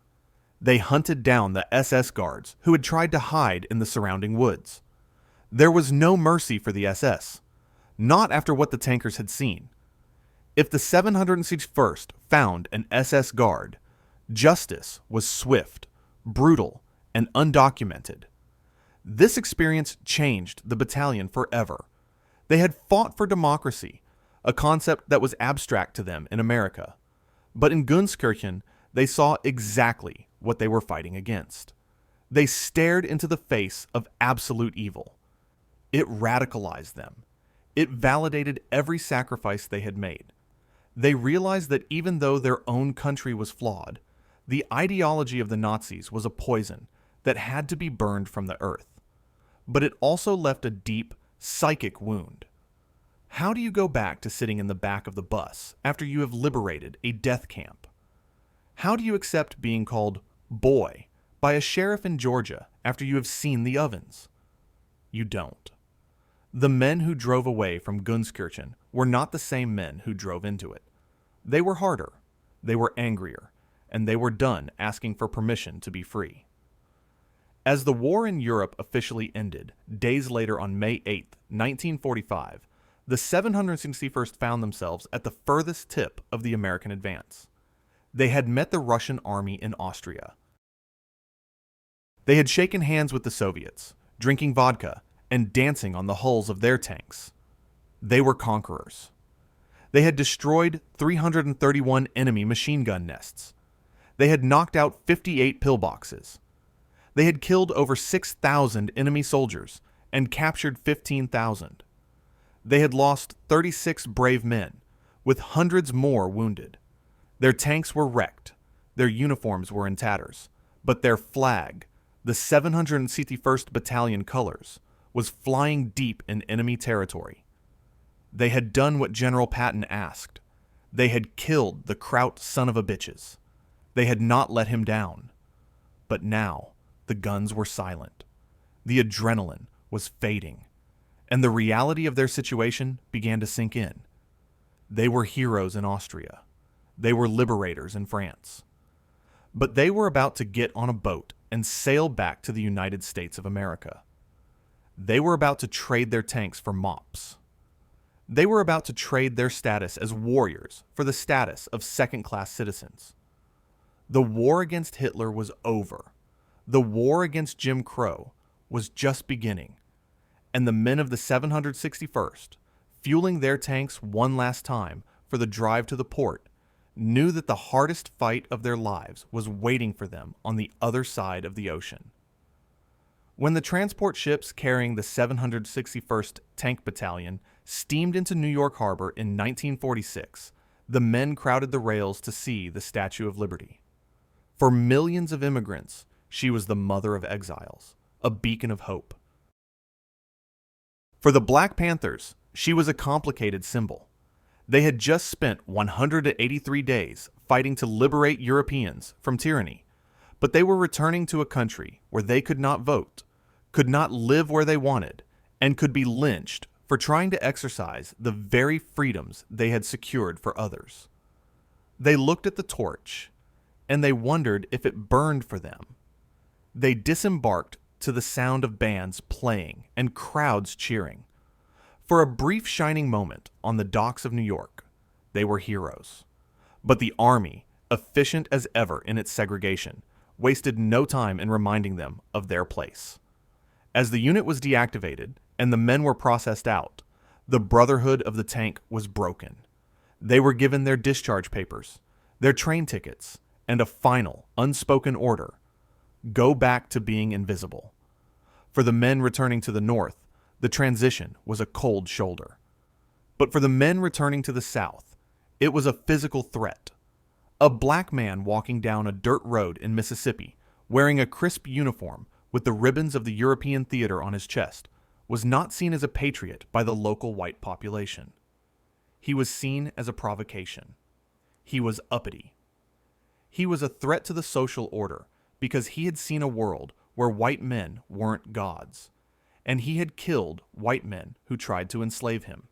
Speaker 1: They hunted down the SS guards who had tried to hide in the surrounding woods. There was no mercy for the SS, not after what the tankers had seen. If the 761st found an SS guard, justice was swift, brutal, and undocumented. This experience changed the battalion forever. They had fought for democracy, a concept that was abstract to them in America. But in Gunskirchen, they saw exactly what they were fighting against. They stared into the face of absolute evil. It radicalized them. It validated every sacrifice they had made. They realized that even though their own country was flawed, the ideology of the Nazis was a poison that had to be burned from the earth. But it also left a deep, psychic wound. How do you go back to sitting in the back of the bus after you have liberated a death camp? How do you accept being called boy by a sheriff in Georgia after you have seen the ovens? You don't. The men who drove away from Gunskirchen were not the same men who drove into it. They were harder, they were angrier, and they were done asking for permission to be free. As the war in Europe officially ended, days later on May 8, 1945, the 761st found themselves at the furthest tip of the American advance. They had met the Russian army in Austria. They had shaken hands with the Soviets, drinking vodka and dancing on the hulls of their tanks. They were conquerors. They had destroyed 331 enemy machine gun nests. They had knocked out 58 pillboxes. They had killed over 6,000 enemy soldiers and captured 15,000. They had lost 36 brave men, with hundreds more wounded. Their tanks were wrecked, their uniforms were in tatters, but their flag, the 761st Battalion colors, was flying deep in enemy territory. They had done what General Patton asked. They had killed the Kraut son of a bitches. They had not let him down. But now, the guns were silent. The adrenaline was fading, and the reality of their situation began to sink in. They were heroes in Austria. They were liberators in France. But they were about to get on a boat and sail back to the United States of America. They were about to trade their tanks for mops. They were about to trade their status as warriors for the status of second-class citizens. The war against Hitler was over. The war against Jim Crow was just beginning, and the men of the 761st, fueling their tanks one last time for the drive to the port, knew that the hardest fight of their lives was waiting for them on the other side of the ocean. When the transport ships carrying the 761st Tank Battalion steamed into New York Harbor in 1946, the men crowded the rails to see the Statue of Liberty. For millions of immigrants, she was the mother of exiles, a beacon of hope. For the Black Panthers, she was a complicated symbol. They had just spent 183 days fighting to liberate Europeans from tyranny, but they were returning to a country where they could not vote, could not live where they wanted, and could be lynched for trying to exercise the very freedoms they had secured for others. They looked at the torch, and they wondered if it burned for them. They disembarked to the sound of bands playing and crowds cheering. For a brief shining moment on the docks of New York, they were heroes. But the army, efficient as ever in its segregation, wasted no time in reminding them of their place. As the unit was deactivated and the men were processed out, the brotherhood of the tank was broken. They were given their discharge papers, their train tickets, and a final, unspoken order: go back to being invisible. For the men returning to the north, the transition was a cold shoulder. But for the men returning to the south, it was a physical threat. A black man walking down a dirt road in Mississippi, wearing a crisp uniform with the ribbons of the European theater on his chest, was not seen as a patriot by the local white population. He was seen as a provocation. He was uppity. He was a threat to the social order because he had seen a world where white men weren't gods, and he had killed white men who tried to enslave him.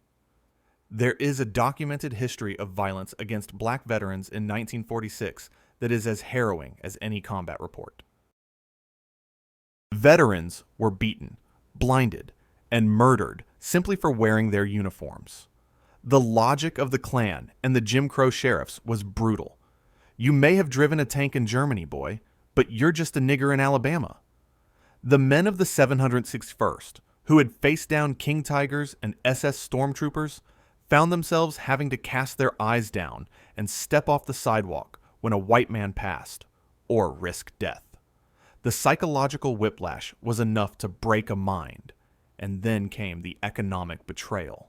Speaker 1: There is a documented history of violence against black veterans in 1946 that is as harrowing as any combat report. Veterans were beaten, blinded, and murdered simply for wearing their uniforms. The logic of the Klan and the Jim Crow sheriffs was brutal. You may have driven a tank in Germany, boy, but you're just a nigger in Alabama. The men of the 761st, who had faced down King Tigers and SS stormtroopers, found themselves having to cast their eyes down and step off the sidewalk when a white man passed, or risk death. The psychological whiplash was enough to break a mind, and then came the economic betrayal.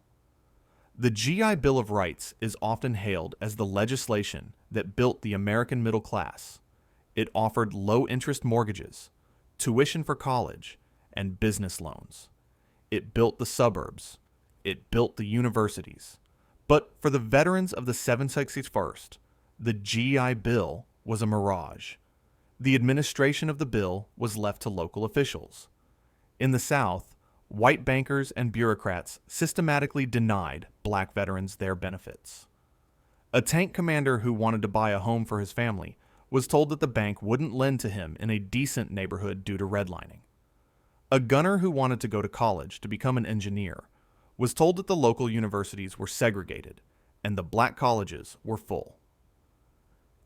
Speaker 1: The GI Bill of Rights is often hailed as the legislation that built the American middle class. It offered low-interest mortgages, tuition for college, and business loans. It built the suburbs. It built the universities. But for the veterans of the 761st, the GI Bill was a mirage. The administration of the bill was left to local officials. In the South, white bankers and bureaucrats systematically denied black veterans their benefits. A tank commander who wanted to buy a home for his family was told that the bank wouldn't lend to him in a decent neighborhood due to redlining. A gunner who wanted to go to college to become an engineer was told that the local universities were segregated and the black colleges were full.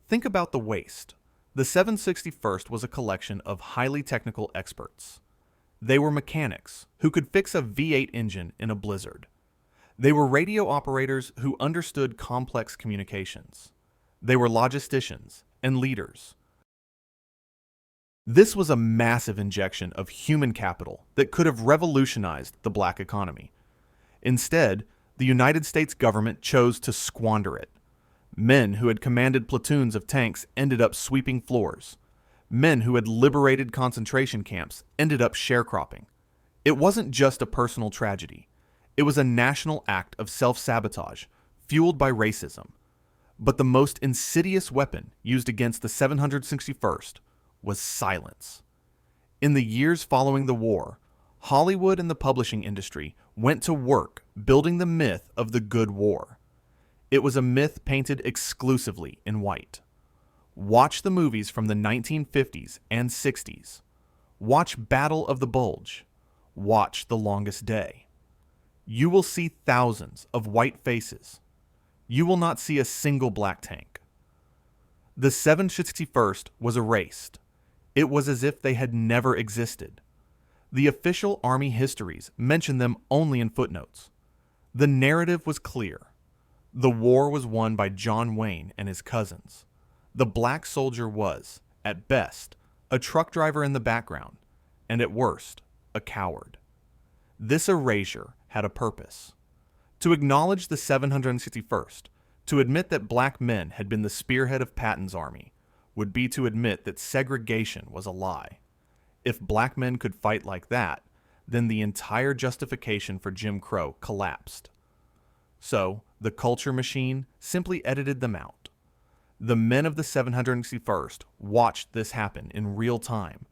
Speaker 1: Think about the waste. The 761st was a collection of highly technical experts. They were mechanics who could fix a V8 engine in a blizzard. They were radio operators who understood complex communications. They were logisticians and leaders. This was a massive injection of human capital that could have revolutionized the black economy. Instead, the United States government chose to squander it. Men who had commanded platoons of tanks ended up sweeping floors. Men who had liberated concentration camps ended up sharecropping. It wasn't just a personal tragedy. It was a national act of self-sabotage, fueled by racism. But the most insidious weapon used against the 761st was silence. In the years following the war, Hollywood and the publishing industry went to work building the myth of the good war. It was a myth painted exclusively in white. Watch the movies from the 1950s and 60s. Watch Battle of the Bulge. Watch The Longest Day. You will see thousands of white faces. You will not see a single black tank. The 761st was erased. It was as if they had never existed. The official Army histories mention them only in footnotes. The narrative was clear. The war was won by John Wayne and his cousins. The black soldier was, at best, a truck driver in the background, and at worst, a coward. This erasure had a purpose. To acknowledge the 761st, to admit that black men had been the spearhead of Patton's army, would be to admit that segregation was a lie. If black men could fight like that, then the entire justification for Jim Crow collapsed. So, the culture machine simply edited them out. The men of the 761st watched this happen in real time.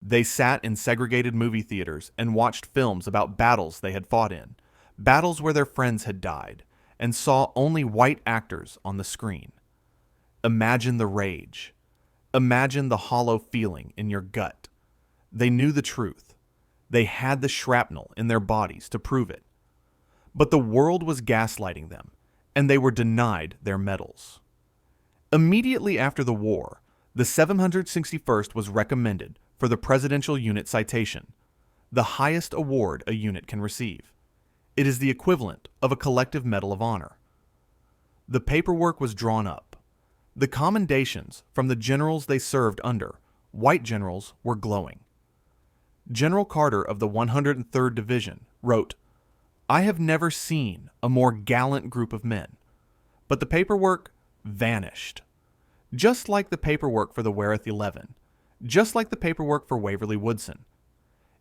Speaker 1: They sat in segregated movie theaters and watched films about battles they had fought in, battles where their friends had died, and saw only white actors on the screen. Imagine the rage. Imagine the hollow feeling in your gut. They knew the truth. They had the shrapnel in their bodies to prove it. But the world was gaslighting them, and they were denied their medals. Immediately after the war, the 761st was recommended for the Presidential Unit Citation, the highest award a unit can receive. It is the equivalent of a collective Medal of Honor. The paperwork was drawn up. The commendations from the generals they served under, white generals, were glowing. General Carter of the 103rd Division wrote, "I have never seen a more gallant group of men." But the paperwork vanished. Just like the paperwork for the Wereth 11, just like the paperwork for Waverly Woodson.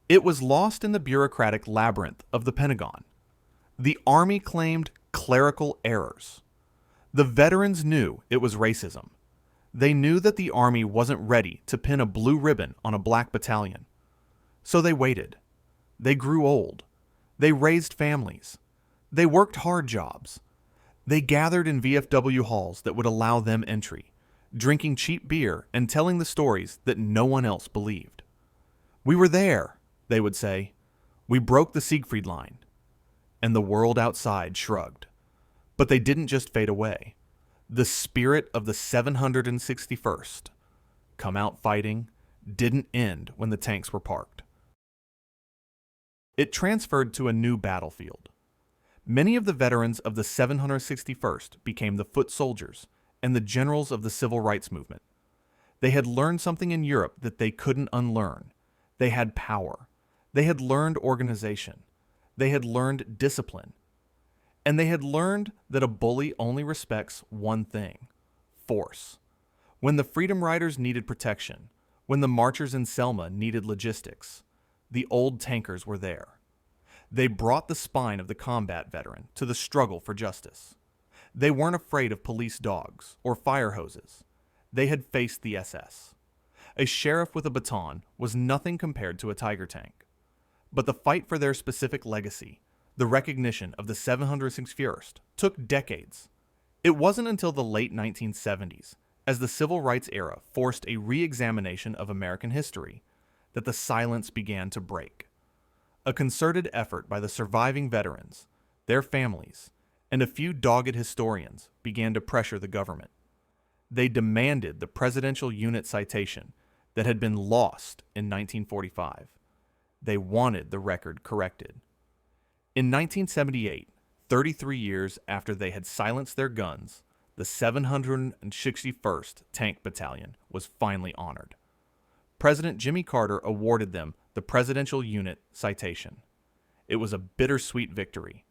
Speaker 1: It was lost in the bureaucratic labyrinth of the Pentagon. The Army claimed clerical errors. The veterans knew it was racism. They knew that the Army wasn't ready to pin a blue ribbon on a black battalion. So they waited. They grew old. They raised families. They worked hard jobs. They gathered in VFW halls that would allow them entry, drinking cheap beer and telling the stories that no one else believed. "We were there," they would say. "We broke the Siegfried Line." And the world outside shrugged. But they didn't just fade away. The spirit of the 761st, come out fighting, didn't end when the tanks were parked. It transferred to a new battlefield. Many of the veterans of the 761st became the foot soldiers and the generals of the civil rights movement. They had learned something in Europe that they couldn't unlearn. They had power. They had learned organization. They had learned discipline. And they had learned that a bully only respects one thing: force. When the Freedom Riders needed protection, when the marchers in Selma needed logistics, the old tankers were there. They brought the spine of the combat veteran to the struggle for justice. They weren't afraid of police dogs or fire hoses. They had faced the SS. A sheriff with a baton was nothing compared to a Tiger tank. But the fight for their specific legacy, the recognition of the 761st, took decades. It wasn't until the late 1970s, as the civil rights era forced a re-examination of American history, that the silence began to break. A concerted effort by the surviving veterans, their families, and a few dogged historians began to pressure the government. They demanded the Presidential Unit Citation that had been lost in 1945. They wanted the record corrected. In 1978, 33 years after they had silenced their guns, the 761st Tank Battalion was finally honored. President Jimmy Carter awarded them the Presidential Unit Citation. It was a bittersweet victory.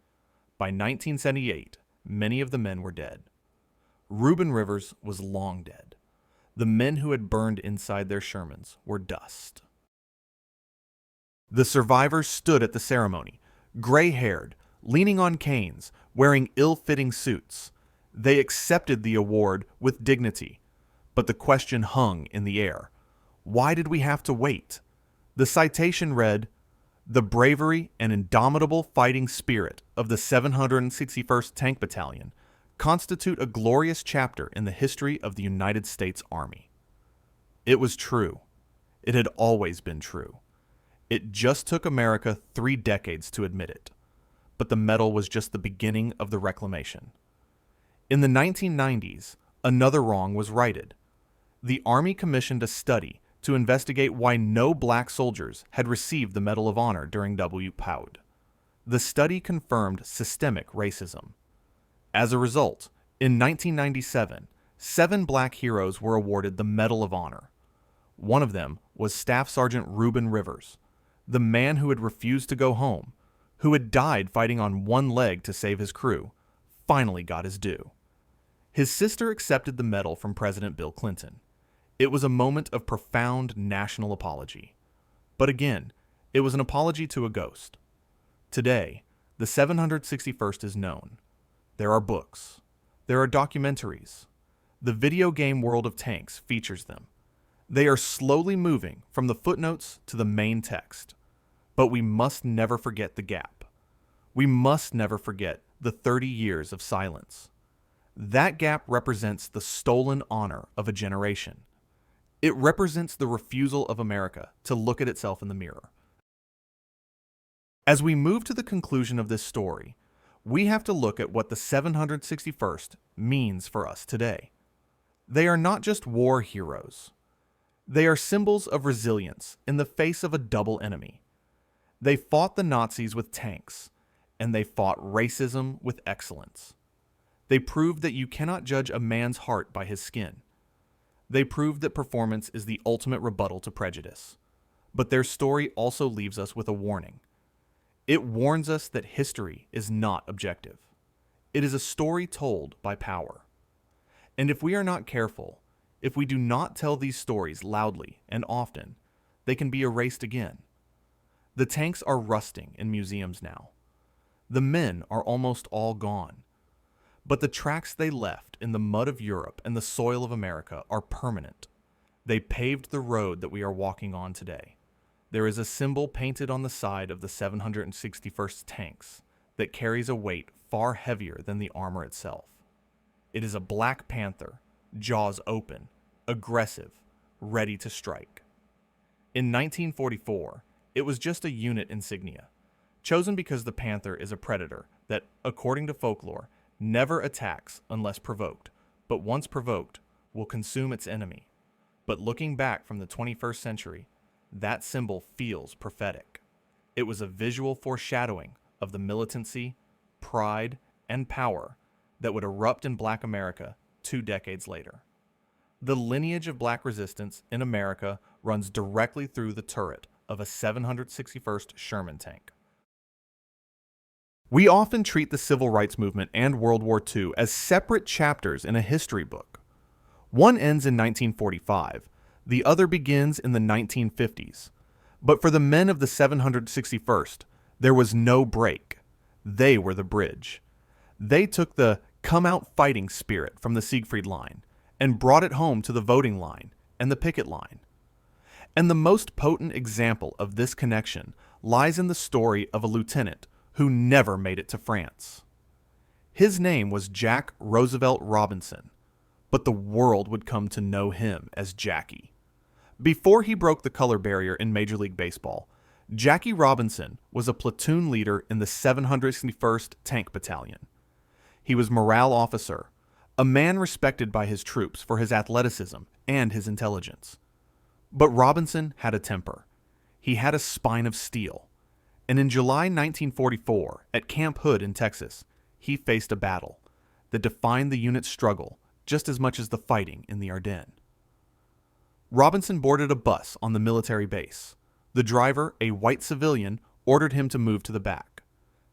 Speaker 1: By 1978, many of the men were dead. Reuben Rivers was long dead. The men who had burned inside their Shermans were dust. The survivors stood at the ceremony, gray-haired, leaning on canes, wearing ill-fitting suits. They accepted the award with dignity, but the question hung in the air. Why did we have to wait? The citation read, "The bravery and indomitable fighting spirit of the 761st Tank Battalion constitute a glorious chapter in the history of the United States Army." It was true. It had always been true. It just took America 3 decades to admit it. But the medal was just the beginning of the reclamation. In the 1990s, another wrong was righted. The Army commissioned a study to investigate why no black soldiers had received the Medal of Honor during WPOUD. The study confirmed systemic racism. As a result, in 1997, 7 black heroes were awarded the Medal of Honor. One of them was Staff Sergeant Reuben Rivers, the man who had refused to go home, who had died fighting on one leg to save his crew, finally got his due. His sister accepted the medal from President Bill Clinton. It was a moment of profound national apology. But again, it was an apology to a ghost. Today, the 761st is known. There are books. There are documentaries. The video game world of tanks features them. They are slowly moving from the footnotes to the main text. But we must never forget the gap. We must never forget the 30 years of silence. That gap represents the stolen honor of a generation. It represents the refusal of America to look at itself in the mirror. As we move to the conclusion of this story, we have to look at what the 761st means for us today. They are not just war heroes. They are symbols of resilience in the face of a double enemy. They fought the Nazis with tanks, and they fought racism with excellence. They proved that you cannot judge a man's heart by his skin. They proved that performance is the ultimate rebuttal to prejudice. But their story also leaves us with a warning. It warns us that history is not objective. It is a story told by power. And if we are not careful, if we do not tell these stories loudly and often, they can be erased again. The tanks are rusting in museums now. The men are almost all gone. But the tracks they left in the mud of Europe and the soil of America are permanent. They paved the road that we are walking on today. There is a symbol painted on the side of the 761st tanks that carries a weight far heavier than the armor itself. It is a Black Panther, jaws open, aggressive, ready to strike. In 1944, it was just a unit insignia, chosen because the Panther is a predator that, according to folklore, never attacks unless provoked, but once provoked, will consume its enemy. But looking back from the 21st century, that symbol feels prophetic. It was a visual foreshadowing of the militancy, pride, and power that would erupt in Black America 2 decades later. The lineage of Black resistance in America runs directly through the turret of a 761st Sherman tank. We often treat the Civil Rights Movement and World War II as separate chapters in a history book. One ends in 1945, the other begins in the 1950s. But for the men of the 761st, there was no break. They were the bridge. They took the come-out fighting spirit from the Siegfried Line and brought it home to the voting line and the picket line. And the most potent example of this connection lies in the story of a lieutenant who never made it to France. His name was Jack Roosevelt Robinson, but the world would come to know him as Jackie. Before he broke the color barrier in Major League Baseball, Jackie Robinson was a platoon leader in the 761st Tank Battalion. He was morale officer, a man respected by his troops for his athleticism and his intelligence. But Robinson had a temper. He had a spine of steel. And in July 1944, at Camp Hood in Texas, he faced a battle that defined the unit's struggle just as much as the fighting in the Ardennes. Robinson boarded a bus on the military base. The driver, a white civilian, ordered him to move to the back.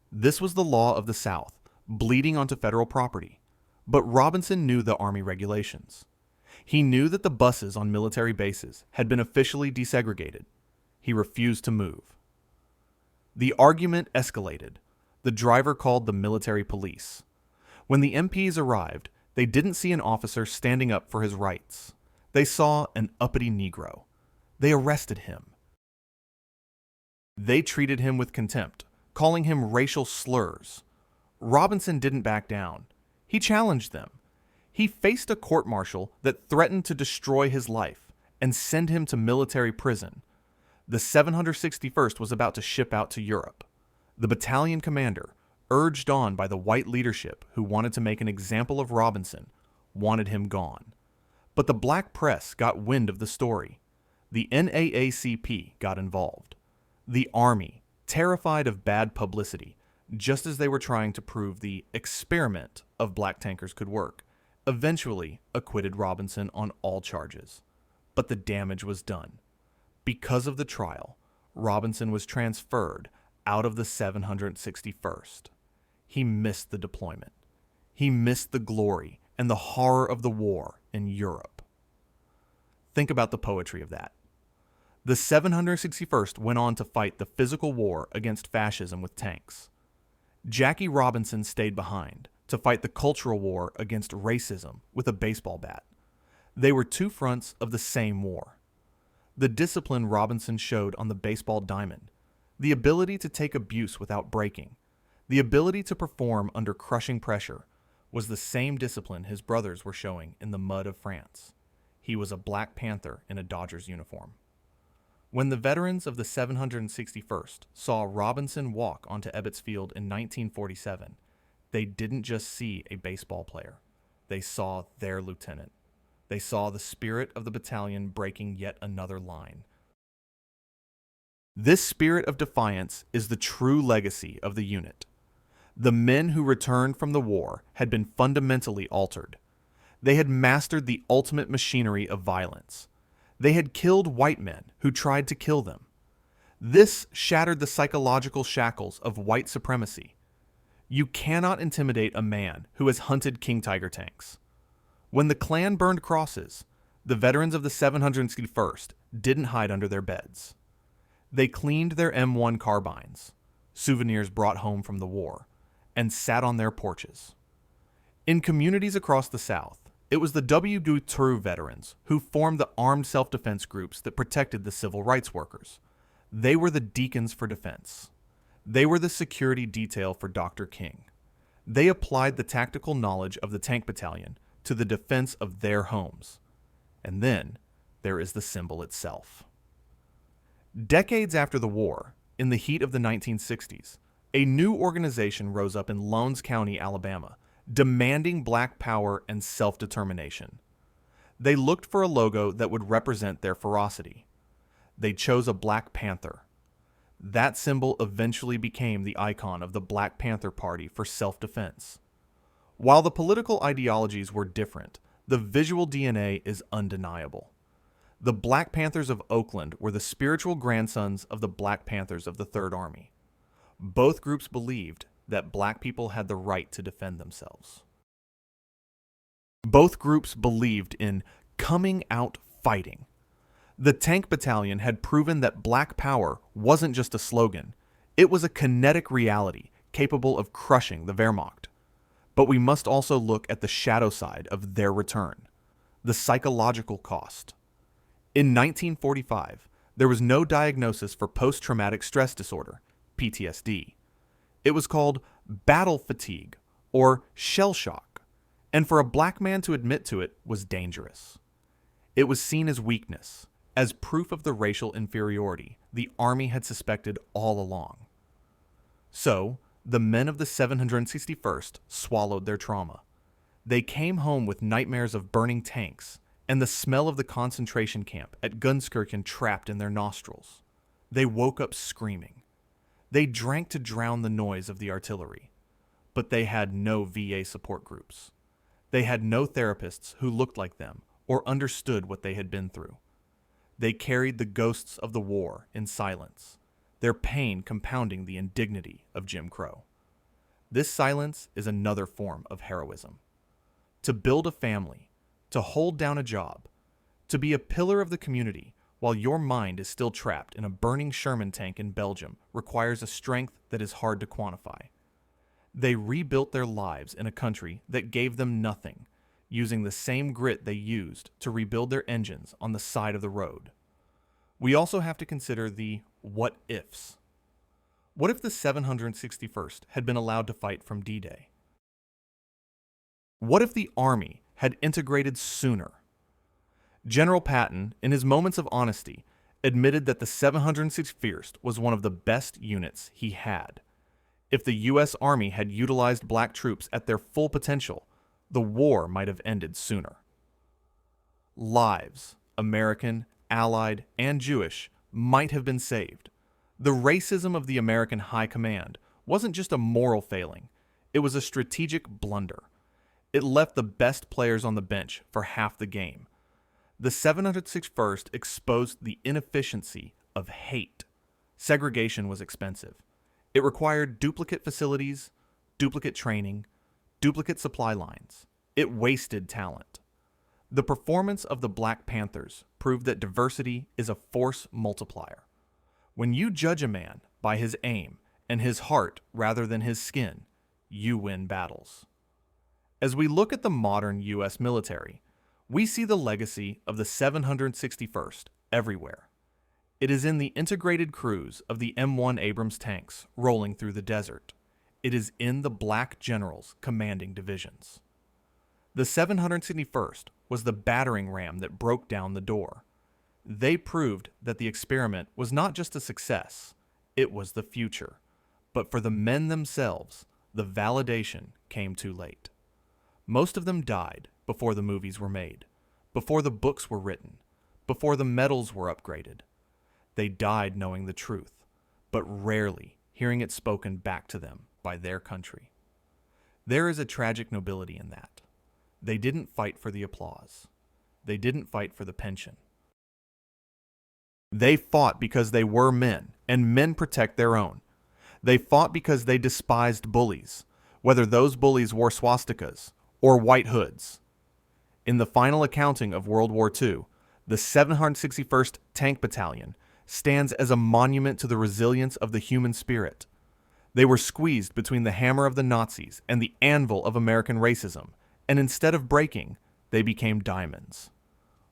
Speaker 1: This was the law of the South, bleeding onto federal property. But Robinson knew the Army regulations. He knew that the buses on military bases had been officially desegregated. He refused to move. The argument escalated. The driver called the military police. When the MPs arrived, they didn't see an officer standing up for his rights. They saw an uppity Negro. They arrested him. They treated him with contempt, calling him racial slurs. Robinson didn't back down. He challenged them. He faced a court-martial that threatened to destroy his life and send him to military prison. The 761st was about to ship out to Europe. The battalion commander, urged on by the white leadership who wanted to make an example of Robinson, wanted him gone. But the black press got wind of the story. The NAACP got involved. The Army, terrified of bad publicity, just as they were trying to prove the experiment of black tankers could work, eventually acquitted Robinson on all charges. But the damage was done. Because of the trial, Robinson was transferred out of the 761st. He missed the deployment. He missed the glory and the horror of the war in Europe. Think about the poetry of that. The 761st went on to fight the physical war against fascism with tanks. Jackie Robinson stayed behind to fight the cultural war against racism with a baseball bat. They were two fronts of the same war. The discipline Robinson showed on the baseball diamond, the ability to take abuse without breaking, the ability to perform under crushing pressure, was the same discipline his brothers were showing in the mud of France. He was a Black Panther in a Dodgers uniform. When the veterans of the 761st saw Robinson walk onto Ebbets Field in 1947, they didn't just see a baseball player. They saw their lieutenant. They saw the spirit of the battalion breaking yet another line. This spirit of defiance is the true legacy of the unit. The men who returned from the war had been fundamentally altered. They had mastered the ultimate machinery of violence. They had killed white men who tried to kill them. This shattered the psychological shackles of white supremacy. You cannot intimidate a man who has hunted King Tiger tanks. When the Klan burned crosses, the veterans of the 761st didn't hide under their beds. They cleaned their M1 carbines, souvenirs brought home from the war, and sat on their porches. In communities across the South, it was the W.W. veterans who formed the armed self-defense groups that protected the civil rights workers. They were the deacons for defense. They were the security detail for Dr. King. They applied the tactical knowledge of the Tank Battalion to the defense of their homes. And then there is the symbol itself. Decades after the war, in the heat of the 1960s, a new organization rose up in Lowndes County, Alabama, demanding black power and self-determination. They looked for a logo that would represent their ferocity. They chose a Black Panther. That symbol eventually became the icon of the Black Panther Party for self-defense. While the political ideologies were different, the visual DNA is undeniable. The Black Panthers of Oakland were the spiritual grandsons of the Black Panthers of the Third Army. Both groups believed that black people had the right to defend themselves. Both groups believed in coming out fighting. The Tank Battalion had proven that black power wasn't just a slogan, it was a kinetic reality capable of crushing the Wehrmacht. But we must also look at the shadow side of their return, the psychological cost. In 1945, there was no diagnosis for post-traumatic stress disorder, PTSD. It was called battle fatigue or shell shock, and for a black man to admit to it was dangerous. It was seen as weakness, as proof of the racial inferiority the Army had suspected all along. So, the men of the 761st swallowed their trauma. They came home with nightmares of burning tanks and the smell of the concentration camp at Gunskirchen trapped in their nostrils. They woke up screaming. They drank to drown the noise of the artillery, but they had no VA support groups. They had no therapists who looked like them or understood what they had been through. They carried the ghosts of the war in silence, their pain compounding the indignity of Jim Crow. This silence is another form of heroism. To build a family, to hold down a job, to be a pillar of the community while your mind is still trapped in a burning Sherman tank in Belgium requires a strength that is hard to quantify. They rebuilt their lives in a country that gave them nothing, using the same grit they used to rebuild their engines on the side of the road. We also have to consider the what-ifs. What if the 761st had been allowed to fight from D-Day? What if the Army had integrated sooner? General Patton, in his moments of honesty, admitted that the 761st was one of the best units he had. If the U.S. Army had utilized black troops at their full potential, the war might have ended sooner. Lives, American, Allied, and Jewish, might have been saved. The racism of the American High Command wasn't just a moral failing, it was a strategic blunder. It left the best players on the bench for half the game. The 761st exposed the inefficiency of hate. Segregation was expensive. It required duplicate facilities, duplicate training, duplicate supply lines. It wasted talent. The performance of the Black Panthers proved that diversity is a force multiplier. When you judge a man by his aim and his heart rather than his skin, you win battles. As we look at the modern U.S. military, we see the legacy of the 761st everywhere. It is in the integrated crews of the M1 Abrams tanks rolling through the desert. It is in the black generals commanding divisions. The 761st was the battering ram that broke down the door. They proved that the experiment was not just a success, it was the future. But for the men themselves, the validation came too late. Most of them died before the movies were made, before the books were written, before the medals were upgraded. They died knowing the truth, but rarely hearing it spoken back to them by their country. There is a tragic nobility in that. They didn't fight for the applause. They didn't fight for the pension. They fought because they were men, and men protect their own. They fought because they despised bullies, whether those bullies wore swastikas or white hoods. In the final accounting of World War II, the 761st Tank Battalion stands as a monument to the resilience of the human spirit. They were squeezed between the hammer of the Nazis and the anvil of American racism, and instead of breaking, they became diamonds.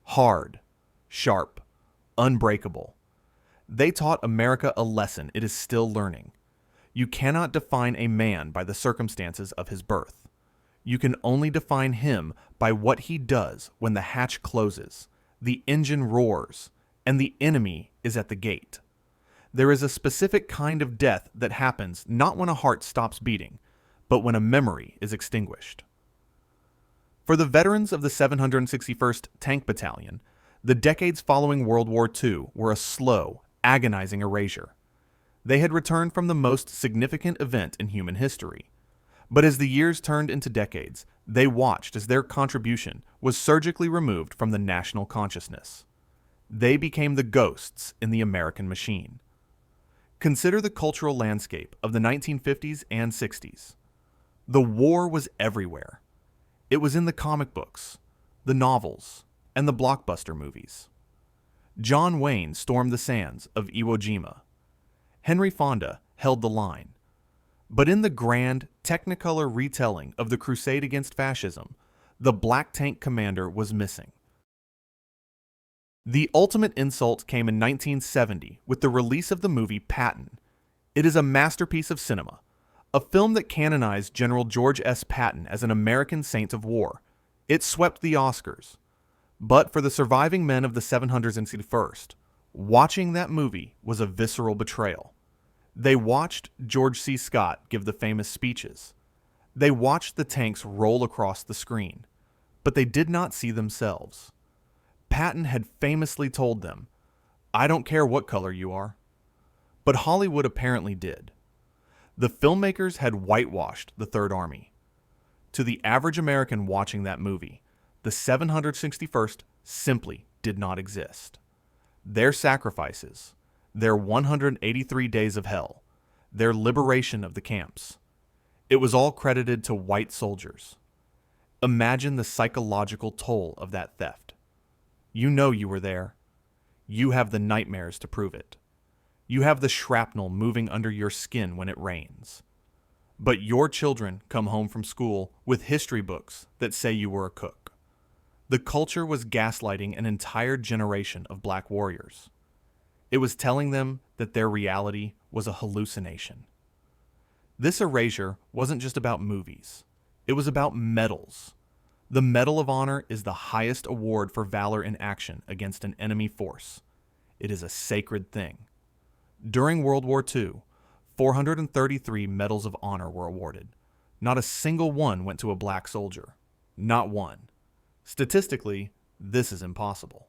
Speaker 1: Hard, sharp, unbreakable. They taught America a lesson it is still learning. You cannot define a man by the circumstances of his birth. You can only define him by what he does when the hatch closes, the engine roars, and the enemy is at the gate. There is a specific kind of death that happens not when a heart stops beating, but when a memory is extinguished. For the veterans of the 761st Tank Battalion, the decades following World War II were a slow, agonizing erasure. They had returned from the most significant event in human history. But as the years turned into decades, they watched as their contribution was surgically removed from the national consciousness. They became the ghosts in the American machine. Consider the cultural landscape of the 1950s and 60s. The war was everywhere. It was in the comic books, the novels, and the blockbuster movies. John Wayne stormed the sands of Iwo Jima. Henry Fonda held the line. But in the grand, technicolor retelling of the crusade against fascism, the black tank commander was missing. The ultimate insult came in 1970 with the release of the movie Patton. It is a masterpiece of cinema, a film that canonized General George S. Patton as an American saint of war. It swept the Oscars. But for the surviving men of the 761st, watching that movie was a visceral betrayal. They watched George C. Scott give the famous speeches. They watched the tanks roll across the screen, but they did not see themselves. Patton had famously told them, "I don't care what color you are." But Hollywood apparently did. The filmmakers had whitewashed the Third Army. To the average American watching that movie, the 761st simply did not exist. Their sacrifices, their 183 days of hell, their liberation of the camps, it was all credited to white soldiers. Imagine the psychological toll of that theft. You know you were there. You have the nightmares to prove it. You have the shrapnel moving under your skin when it rains. But your children come home from school with history books that say you were a cook. The culture was gaslighting an entire generation of black warriors. It was telling them that their reality was a hallucination. This erasure wasn't just about movies. It was about medals. The Medal of Honor is the highest award for valor in action against an enemy force. It is a sacred thing. During World War II, 433 Medals of Honor were awarded. Not a single one went to a black soldier. Not one. Statistically, this is impossible.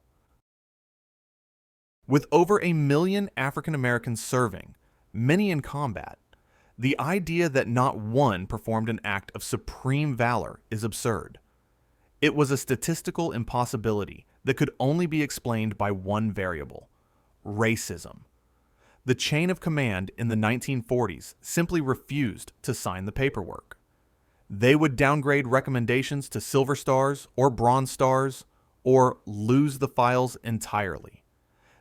Speaker 1: With over 1 million African Americans serving, many in combat, the idea that not one performed an act of supreme valor is absurd. It was a statistical impossibility that could only be explained by one variable: racism. The chain of command in the 1940s simply refused to sign the paperwork. They would downgrade recommendations to Silver Stars or Bronze Stars, or lose the files entirely.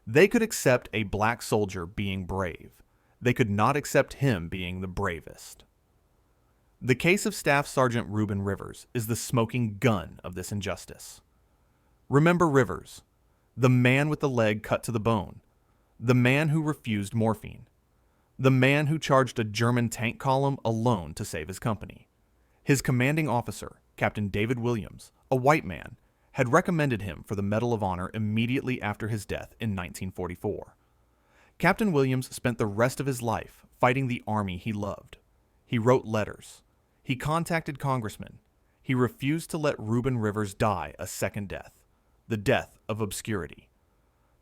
Speaker 1: They could accept a black soldier being brave. They could not accept him being the bravest. The case of Staff Sergeant Reuben Rivers is the smoking gun of this injustice. Remember Rivers, the man with the leg cut to the bone, the man who refused morphine, the man who charged a German tank column alone to save his company. His commanding officer, Captain David Williams, a white man, had recommended him for the Medal of Honor immediately after his death in 1944. Captain Williams spent the rest of his life fighting the army he loved. He wrote letters. He contacted congressmen. He refused to let Reuben Rivers die a second death. the death of obscurity.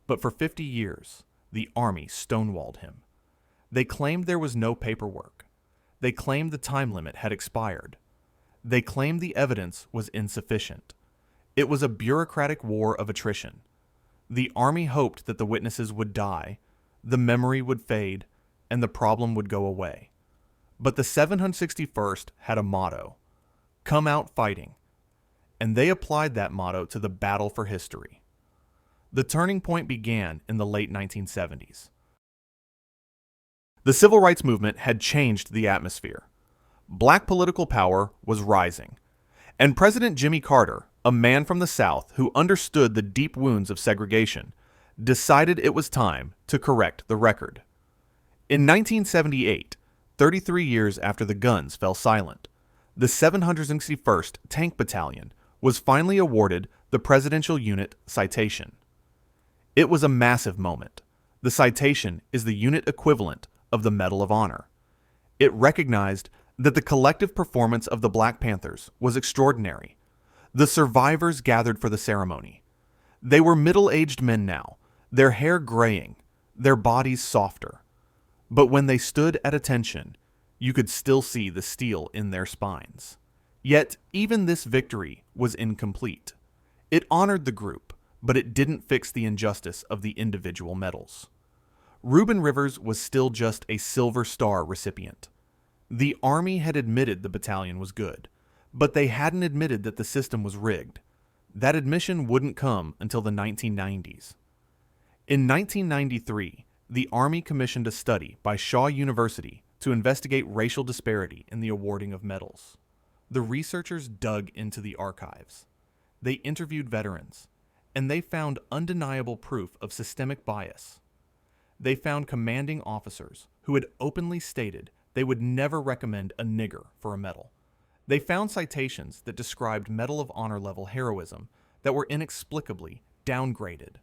Speaker 1: But for 50 years, the Army stonewalled him. They claimed there was no paperwork. They claimed the time limit had expired. They claimed the evidence was insufficient. It was a bureaucratic war of attrition. The Army hoped that the witnesses would die, the memory would fade, and the problem would go away. But the 761st had a motto: come out fighting. And they applied that motto to the battle for history. The turning point began in the late 1970s. The civil rights movement had changed the atmosphere. Black political power was rising. And President Jimmy Carter, a man from the South who understood the deep wounds of segregation, decided it was time to correct the record. In 1978, 33 years after the guns fell silent, the 761st Tank Battalion was finally awarded the Presidential Unit Citation. It was a massive moment. The citation is the unit equivalent of the Medal of Honor. It recognized that the collective performance of the Black Panthers was extraordinary. The survivors gathered for the ceremony. They were middle-aged men now, their hair graying, their bodies softer. But when they stood at attention, you could still see the steel in their spines. Yet, even this victory was incomplete. It honored the group, but it didn't fix the injustice of the individual medals. Reuben Rivers was still just a Silver Star recipient. The Army had admitted the battalion was good, but they hadn't admitted that the system was rigged. That admission wouldn't come until the 1990s. In 1993, the Army commissioned a study by Shaw University to investigate racial disparity in the awarding of medals. The researchers dug into the archives. They interviewed veterans, and they found undeniable proof of systemic bias. They found commanding officers who had openly stated they would never recommend a nigger for a medal. They found citations that described Medal of Honor level heroism that were inexplicably downgraded.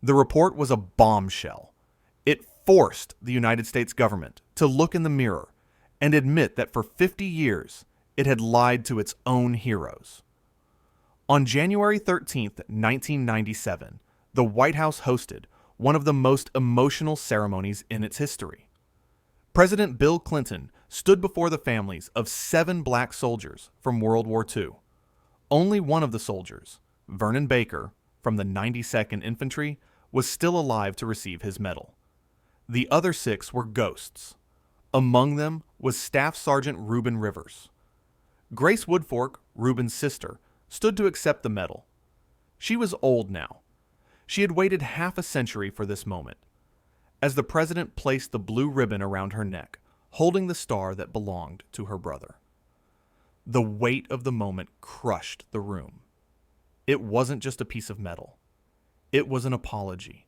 Speaker 1: The report was a bombshell. It forced the United States government to look in the mirror and admit that for 50 years it had lied to its own heroes. On January 13, 1997, the White House hosted one of the most emotional ceremonies in its history. President Bill Clinton stood before the families of 7 black soldiers from World War II. Only one of the soldiers, Vernon Baker, from the 92nd Infantry, was still alive to receive his medal. The other 6 were ghosts. Among them was Staff Sergeant Reuben Rivers. Grace Woodfork, Reuben's sister, stood to accept the medal. She was old now. She had waited half a century for this moment. As the president placed the blue ribbon around her neck, holding the star that belonged to her brother. The weight of the moment crushed the room. It wasn't just a piece of metal. It was an apology.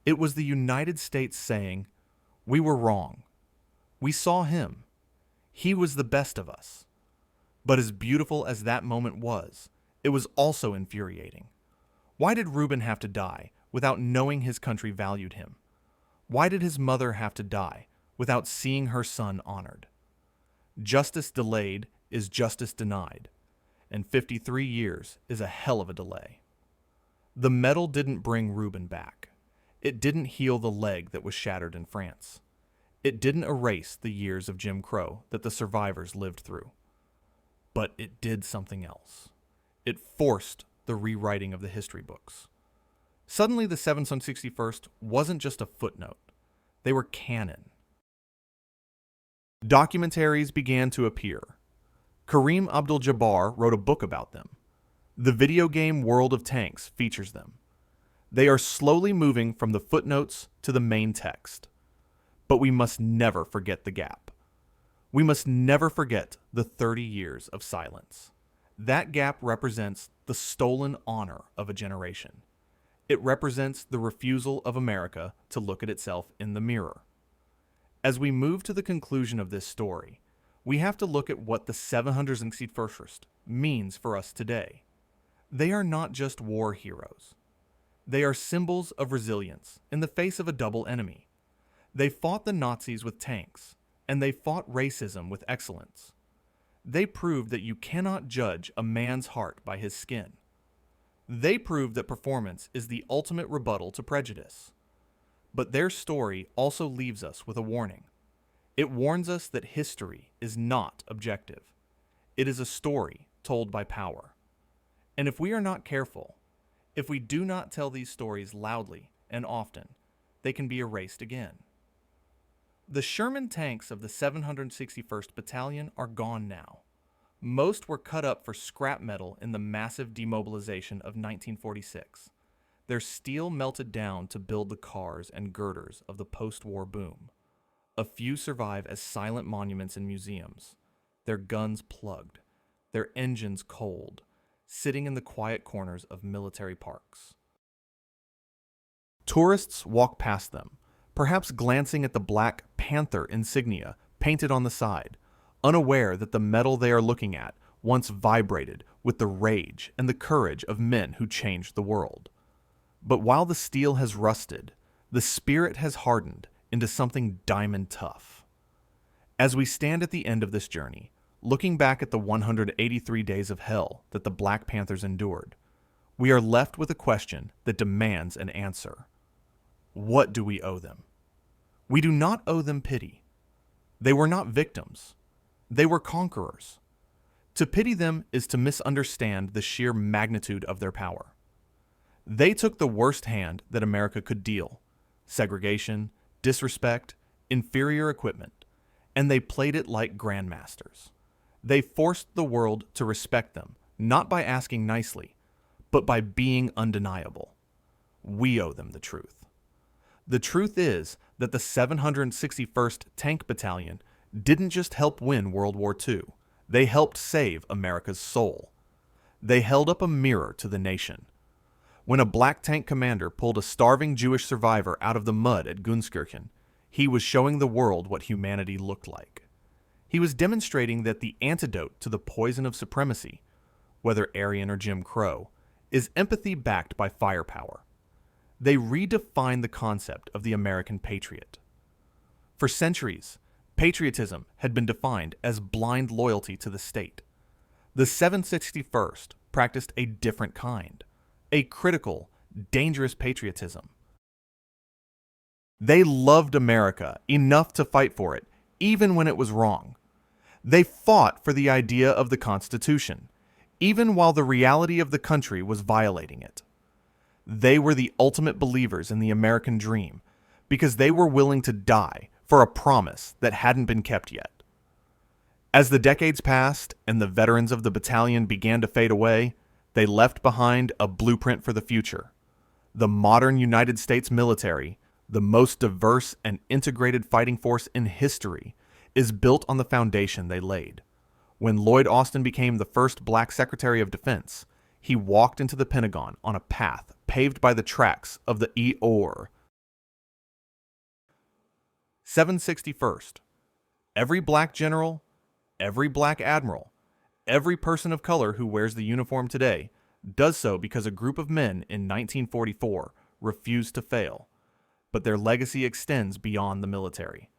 Speaker 1: It was the United States saying, "We were wrong. We saw him. He was the best of us." But as beautiful as that moment was, it was also infuriating. Why did Reuben have to die without knowing his country valued him? Why did his mother have to die without seeing her son honored? Justice delayed is justice denied, and 53 years is a hell of a delay. The medal didn't bring Reuben back. It didn't heal the leg that was shattered in France. It didn't erase the years of Jim Crow that the survivors lived through. But it did something else. It forced the rewriting of the history books. Suddenly, the 761st wasn't just a footnote. They were canon. Documentaries began to appear. Kareem Abdul-Jabbar wrote a book about them. The video game World of Tanks features them. They are slowly moving from the footnotes to the main text. But we must never forget the gap. We must never forget the 30 years of silence. That gap represents the stolen honor of a generation. It represents the refusal of America to look at itself in the mirror. As we move to the conclusion of this story, we have to look at what the 761st means for us today. They are not just war heroes. They are symbols of resilience in the face of a double enemy. They fought the Nazis with tanks, and they fought racism with excellence. They proved that you cannot judge a man's heart by his skin. They proved that performance is the ultimate rebuttal to prejudice. But their story also leaves us with a warning. It warns us that history is not objective. It is a story told by power. And if we are not careful, if we do not tell these stories loudly and often, they can be erased again. The Sherman tanks of the 761st Battalion are gone now. Most were cut up for scrap metal in the massive demobilization of 1946. Their steel melted down to build the cars and girders of the post-war boom. A few survive as silent monuments in museums, their guns plugged, their engines cold, sitting in the quiet corners of military parks. Tourists walk past them, perhaps glancing at the black Panther insignia painted on the side, unaware that the metal they are looking at once vibrated with the rage and the courage of men who changed the world. But while the steel has rusted, the spirit has hardened into something diamond tough. As we stand at the end of this journey, looking back at the 183 days of hell that the Black Panthers endured, we are left with a question that demands an answer. What do we owe them? We do not owe them pity. They were not victims. They were conquerors. To pity them is to misunderstand the sheer magnitude of their power. They took the worst hand that America could deal: segregation, disrespect, inferior equipment, and they played it like grandmasters. They forced the world to respect them, not by asking nicely, but by being undeniable. We owe them the truth. The truth is that the 761st Tank Battalion didn't just help win World War II, they helped save America's soul. They held up a mirror to the nation. When a black tank commander pulled a starving Jewish survivor out of the mud at Gunskirchen, he was showing the world what humanity looked like. He was demonstrating that the antidote to the poison of supremacy, whether Aryan or Jim Crow, is empathy backed by firepower. They redefined the concept of the American patriot. For centuries, patriotism had been defined as blind loyalty to the state. The 761st practiced a different kind, a critical, dangerous patriotism. They loved America enough to fight for it, even when it was wrong. They fought for the idea of the Constitution, even while the reality of the country was violating it. They were the ultimate believers in the American dream because they were willing to die for a promise that hadn't been kept yet. As the decades passed and the veterans of the battalion began to fade away, they left behind a blueprint for the future. The modern United States military, the most diverse and integrated fighting force in history, is built on the foundation they laid. When Lloyd Austin became the first black Secretary of Defense, he walked into the Pentagon on a path paved by the tracks of the Eeyore. 761st. Every black general, every black admiral, every person of color who wears the uniform today does so because a group of men in 1944 refused to fail, but their legacy extends beyond the military.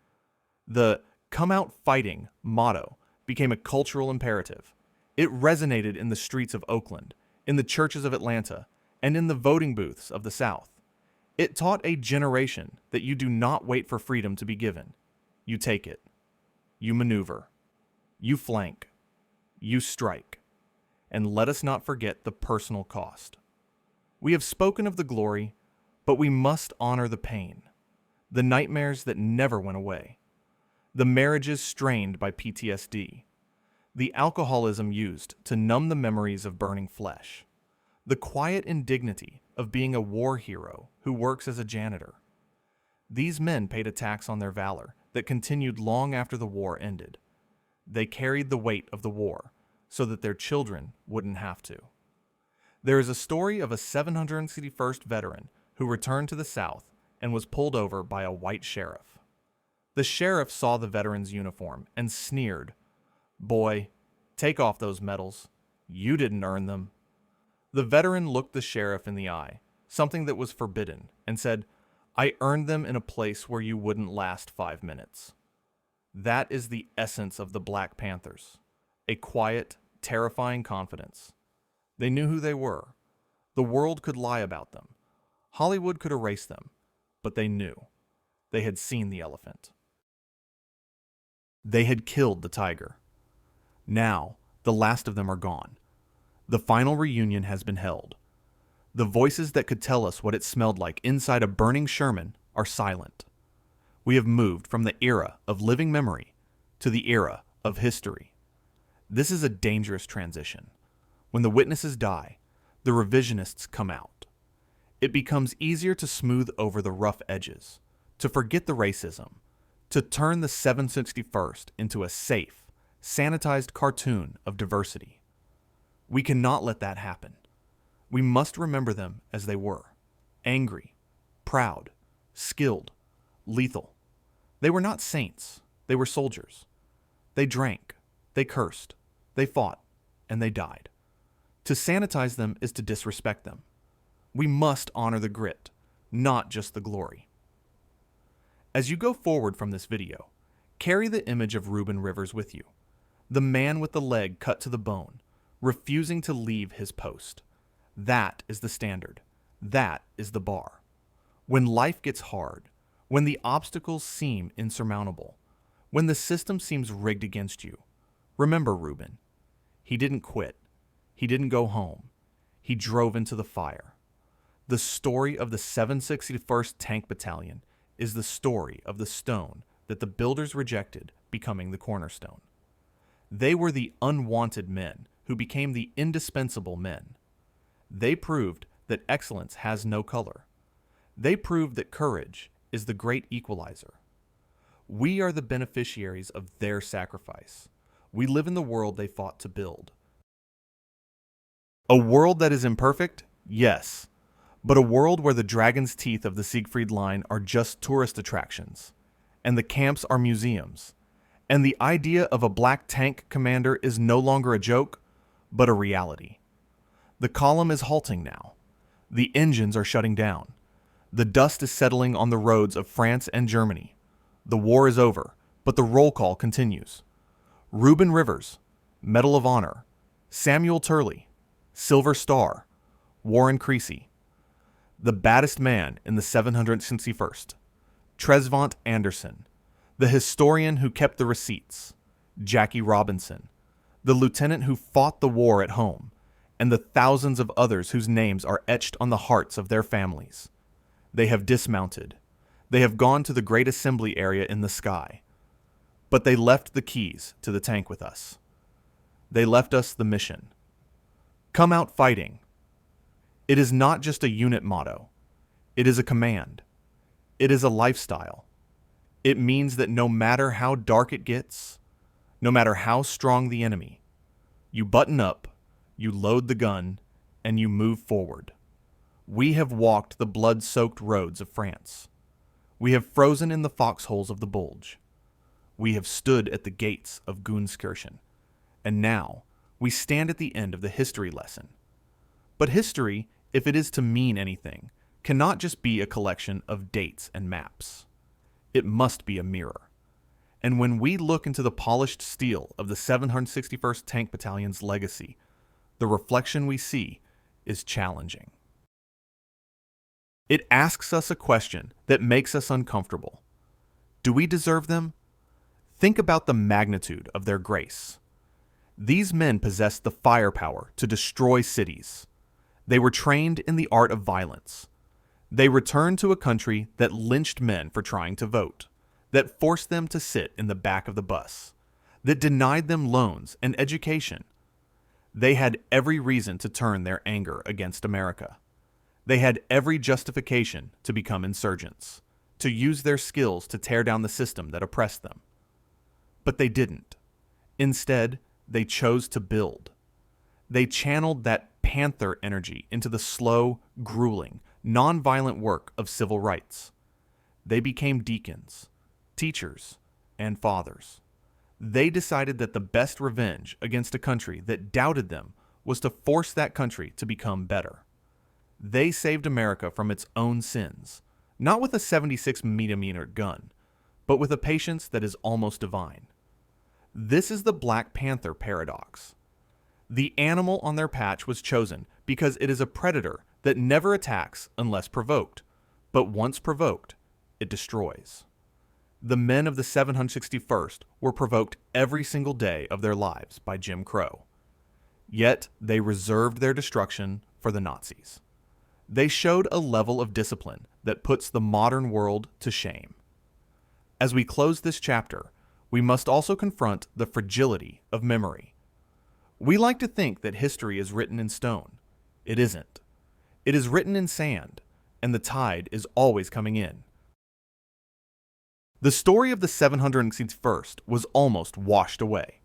Speaker 1: The "come out fighting" motto became a cultural imperative. It resonated in the streets of Oakland, in the churches of Atlanta, and in the voting booths of the South. It taught a generation that you do not wait for freedom to be given. You take it. You maneuver. You flank. You strike. And let us not forget the personal cost. We have spoken of the glory, but we must honor the pain, the nightmares that never went away, the marriages strained by PTSD, the alcoholism used to numb the memories of burning flesh, the quiet indignity of being a war hero who works as a janitor. These men paid a tax on their valor that continued long after the war ended. They carried the weight of the war so that their children wouldn't have to. There is a story of a 761st veteran who returned to the South and was pulled over by a white sheriff. The sheriff saw the veteran's uniform and sneered, "Boy, take off those medals. You didn't earn them." The veteran looked the sheriff in the eye, something that was forbidden, and said, "I earned them in a place where you wouldn't last 5 minutes." That is the essence of the Black Panthers, a quiet, terrifying confidence. They knew who they were. The world could lie about them. Hollywood could erase them. But they knew. They had seen the elephant. They had killed the tiger. Now, the last of them are gone. The final reunion has been held. The voices that could tell us what it smelled like inside a burning Sherman are silent. We have moved from the era of living memory to the era of history. This is a dangerous transition. When the witnesses die, the revisionists come out. It becomes easier to smooth over the rough edges, to forget the racism, to turn the 761st into a safe, sanitized cartoon of diversity. We cannot let that happen. We must remember them as they were: angry, proud, skilled, lethal. They were not saints, they were soldiers. They drank, they cursed, they fought, and they died. To sanitize them is to disrespect them. We must honor the grit, not just the glory. As you go forward from this video, carry the image of Reuben Rivers with you, the man with the leg cut to the bone, refusing to leave his post. That is the standard. That is the bar. When life gets hard, when the obstacles seem insurmountable, when the system seems rigged against you, remember Reuben. He didn't quit. He didn't go home. He drove into the fire. The story of the 761st Tank Battalion is the story of the stone that the builders rejected becoming the cornerstone. They were the unwanted men who became the indispensable men. They proved that excellence has no color. They proved that courage is the great equalizer. We are the beneficiaries of their sacrifice. We live in the world they fought to build. A world that is imperfect? Yes. But a world where the dragon's teeth of the Siegfried Line are just tourist attractions, and the camps are museums, and the idea of a black tank commander is no longer a joke, but a reality. The column is halting now. The engines are shutting down. The dust is settling on the roads of France and Germany. The war is over, but the roll call continues. Reuben Rivers, Medal of Honor. Samuel Turley, Silver Star. Warren Creasy. The baddest man in the 761st. Tresvant Anderson. The historian who kept the receipts. Jackie Robinson. The lieutenant who fought the war at home, and the thousands of others whose names are etched on the hearts of their families. They have dismounted. They have gone to the great assembly area in the sky. But they left the keys to the tank with us. They left us the mission. Come out fighting. It is not just a unit motto. It is a command. It is a lifestyle. It means that no matter how dark it gets, no matter how strong the enemy, you button up, you load the gun, and you move forward. We have walked the blood-soaked roads of France. We have frozen in the foxholes of the Bulge. We have stood at the gates of Gunskirchen. And now, we stand at the end of the history lesson. But history, if it is to mean anything, cannot just be a collection of dates and maps. It must be a mirror. And when we look into the polished steel of the 761st Tank Battalion's legacy, the reflection we see is challenging. It asks us a question that makes us uncomfortable. Do we deserve them? Think about the magnitude of their grace. These men possessed the firepower to destroy cities. They were trained in the art of violence. They returned to a country that lynched men for trying to vote, that forced them to sit in the back of the bus, that denied them loans and education. They had every reason to turn their anger against America. They had every justification to become insurgents, to use their skills to tear down the system that oppressed them. But they didn't. Instead, they chose to build. They channeled that panther energy into the slow, grueling, nonviolent work of civil rights. They became deacons, teachers, and fathers. They decided that the best revenge against a country that doubted them was to force that country to become better. They saved America from its own sins, not with a 76mm gun, but with a patience that is almost divine. This is the Black Panther paradox. The animal on their patch was chosen because it is a predator that never attacks unless provoked, but once provoked, it destroys. The men of the 761st were provoked every single day of their lives by Jim Crow. Yet they reserved their destruction for the Nazis. They showed a level of discipline that puts the modern world to shame. As we close this chapter, we must also confront the fragility of memory. We like to think that history is written in stone. It isn't. It is written in sand, and the tide is always coming in. The story of the 761st was almost washed away.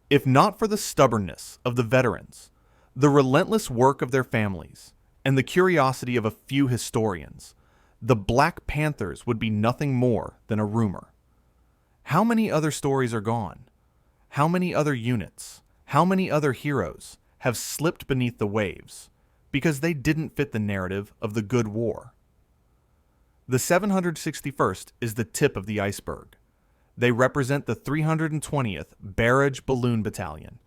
Speaker 1: If not for the stubbornness of the veterans, the relentless work of their families, and the curiosity of a few historians, the Black Panthers would be nothing more than a rumor. How many other stories are gone? How many other units, how many other heroes have slipped beneath the waves because they didn't fit the narrative of the good war? The 761st is the tip of the iceberg. They represent the 320th Barrage Balloon Battalion,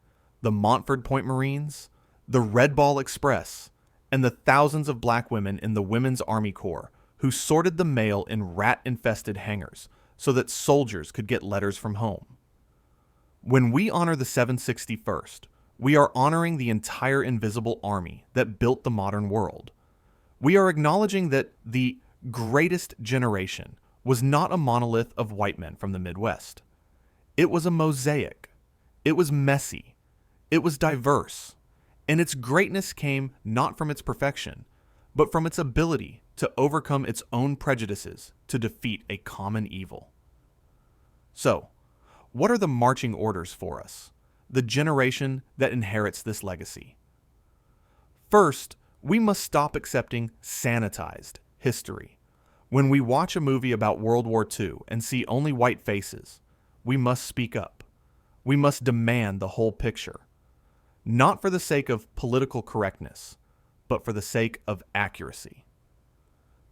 Speaker 1: the Montford Point Marines, the Red Ball Express, and the thousands of black women in the Women's Army Corps who sorted the mail in rat-infested hangars so that soldiers could get letters from home. When we honor the 761st, we are honoring the entire invisible army that built the modern world. We are acknowledging that the greatest generation was not a monolith of white men from the Midwest. It was a mosaic. It was messy. It was diverse. And its greatness came not from its perfection, but from its ability to overcome its own prejudices to defeat a common evil. So, what are the marching orders for us, the generation that inherits this legacy? First, we must stop accepting sanitized history. When we watch a movie about World War II and see only white faces, we must speak up. We must demand the whole picture. Not for the sake of political correctness, but for the sake of accuracy.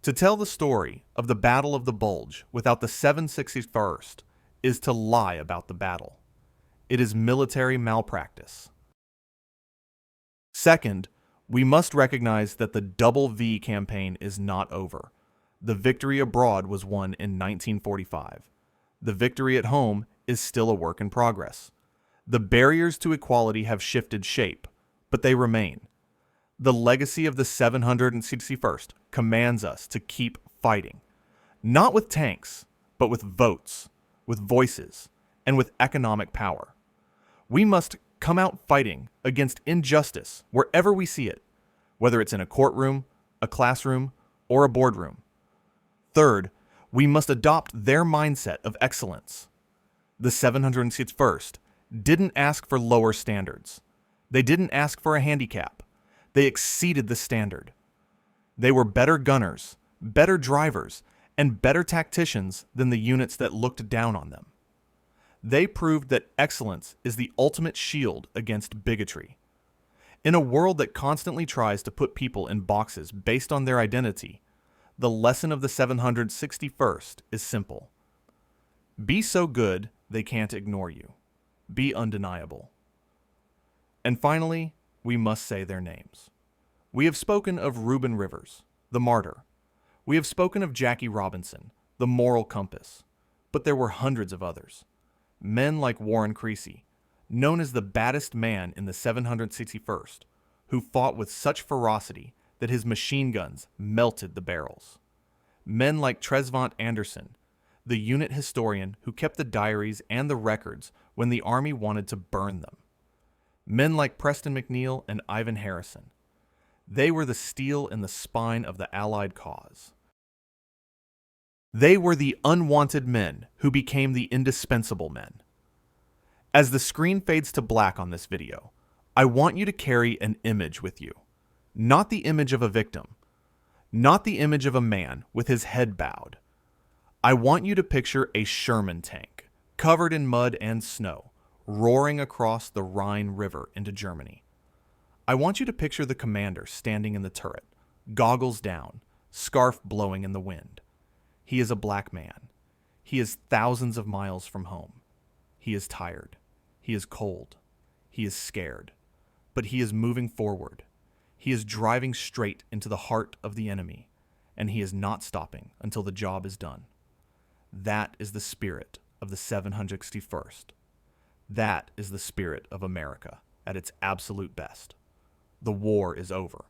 Speaker 1: To tell the story of the Battle of the Bulge without the 761st is to lie about the battle. It is military malpractice. Second, we must recognize that the Double V campaign is not over. The victory abroad was won in 1945. The victory at home is still a work in progress. The barriers to equality have shifted shape, but they remain. The legacy of the 761st commands us to keep fighting, not with tanks, but with votes, with voices, and with economic power. We must come out fighting against injustice wherever we see it, whether it's in a courtroom, a classroom, or a boardroom. Third, we must adopt their mindset of excellence. The 761st didn't ask for lower standards. They didn't ask for a handicap. They exceeded the standard. They were better gunners, better drivers, and better tacticians than the units that looked down on them. They proved that excellence is the ultimate shield against bigotry. In a world that constantly tries to put people in boxes based on their identity, the lesson of the 761st is simple. Be so good they can't ignore you. Be undeniable. And finally, we must say their names. We have spoken of Reuben Rivers, the martyr. We have spoken of Jackie Robinson, the moral compass. But there were hundreds of others. Men like Warren Creasy, known as the baddest man in the 761st, who fought with such ferocity that his machine guns melted the barrels. Men like Tresvant Anderson, the unit historian who kept the diaries and the records when the Army wanted to burn them. Men like Preston McNeil and Ivan Harrison. They were the steel in the spine of the Allied cause. They were the unwanted men who became the indispensable men. As the screen fades to black on this video, I want you to carry an image with you. Not the image of a victim. Not the image of a man with his head bowed. I want you to picture a Sherman tank, covered in mud and snow, roaring across the Rhine River into Germany. I want you to picture the commander standing in the turret, goggles down, scarf blowing in the wind. He is a black man. He is thousands of miles from home. He is tired. He is cold. He is scared. but he is moving forward. He is driving straight into the heart of the enemy, and he is not stopping until the job is done. That is the spirit of the 761st. That is the spirit of America at its absolute best. The war is over.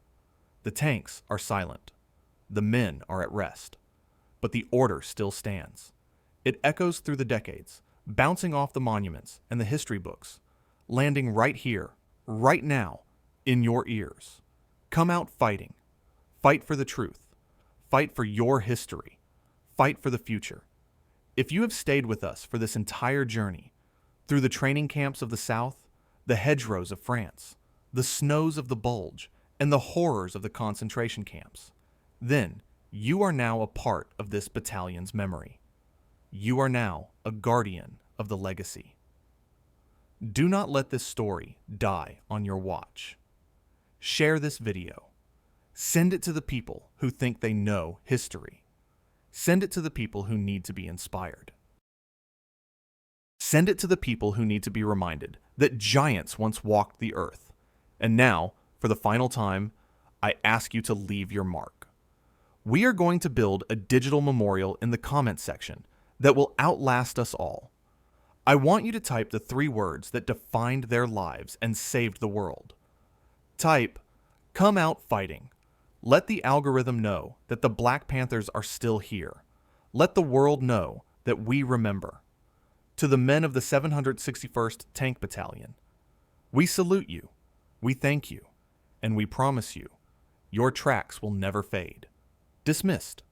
Speaker 1: The tanks are silent. The men are at rest. But the order still stands. It echoes through the decades, bouncing off the monuments and the history books, landing right here, right now, in your ears. Come out fighting. Fight for the truth. Fight for your history. Fight for the future. If you have stayed with us for this entire journey, through the training camps of the South, the hedgerows of France, the snows of the Bulge, and the horrors of the concentration camps, then you are now a part of this battalion's memory. You are now a guardian of the legacy. Do not let this story die on your watch. Share this video. Send it to the people who think they know history. Send it to the people who need to be inspired. Send it to the people who need to be reminded that giants once walked the earth. And now, for the final time, I ask you to leave your mark. We are going to build a digital memorial in the comment section that will outlast us all. I want you to type the 3 words that defined their lives and saved the world. Type, "Come out fighting." Let the algorithm know that the Black Panthers are still here. Let the world know that we remember. To the men of the 761st Tank Battalion, we salute you, we thank you, and we promise you, your tracks will never fade. Dismissed.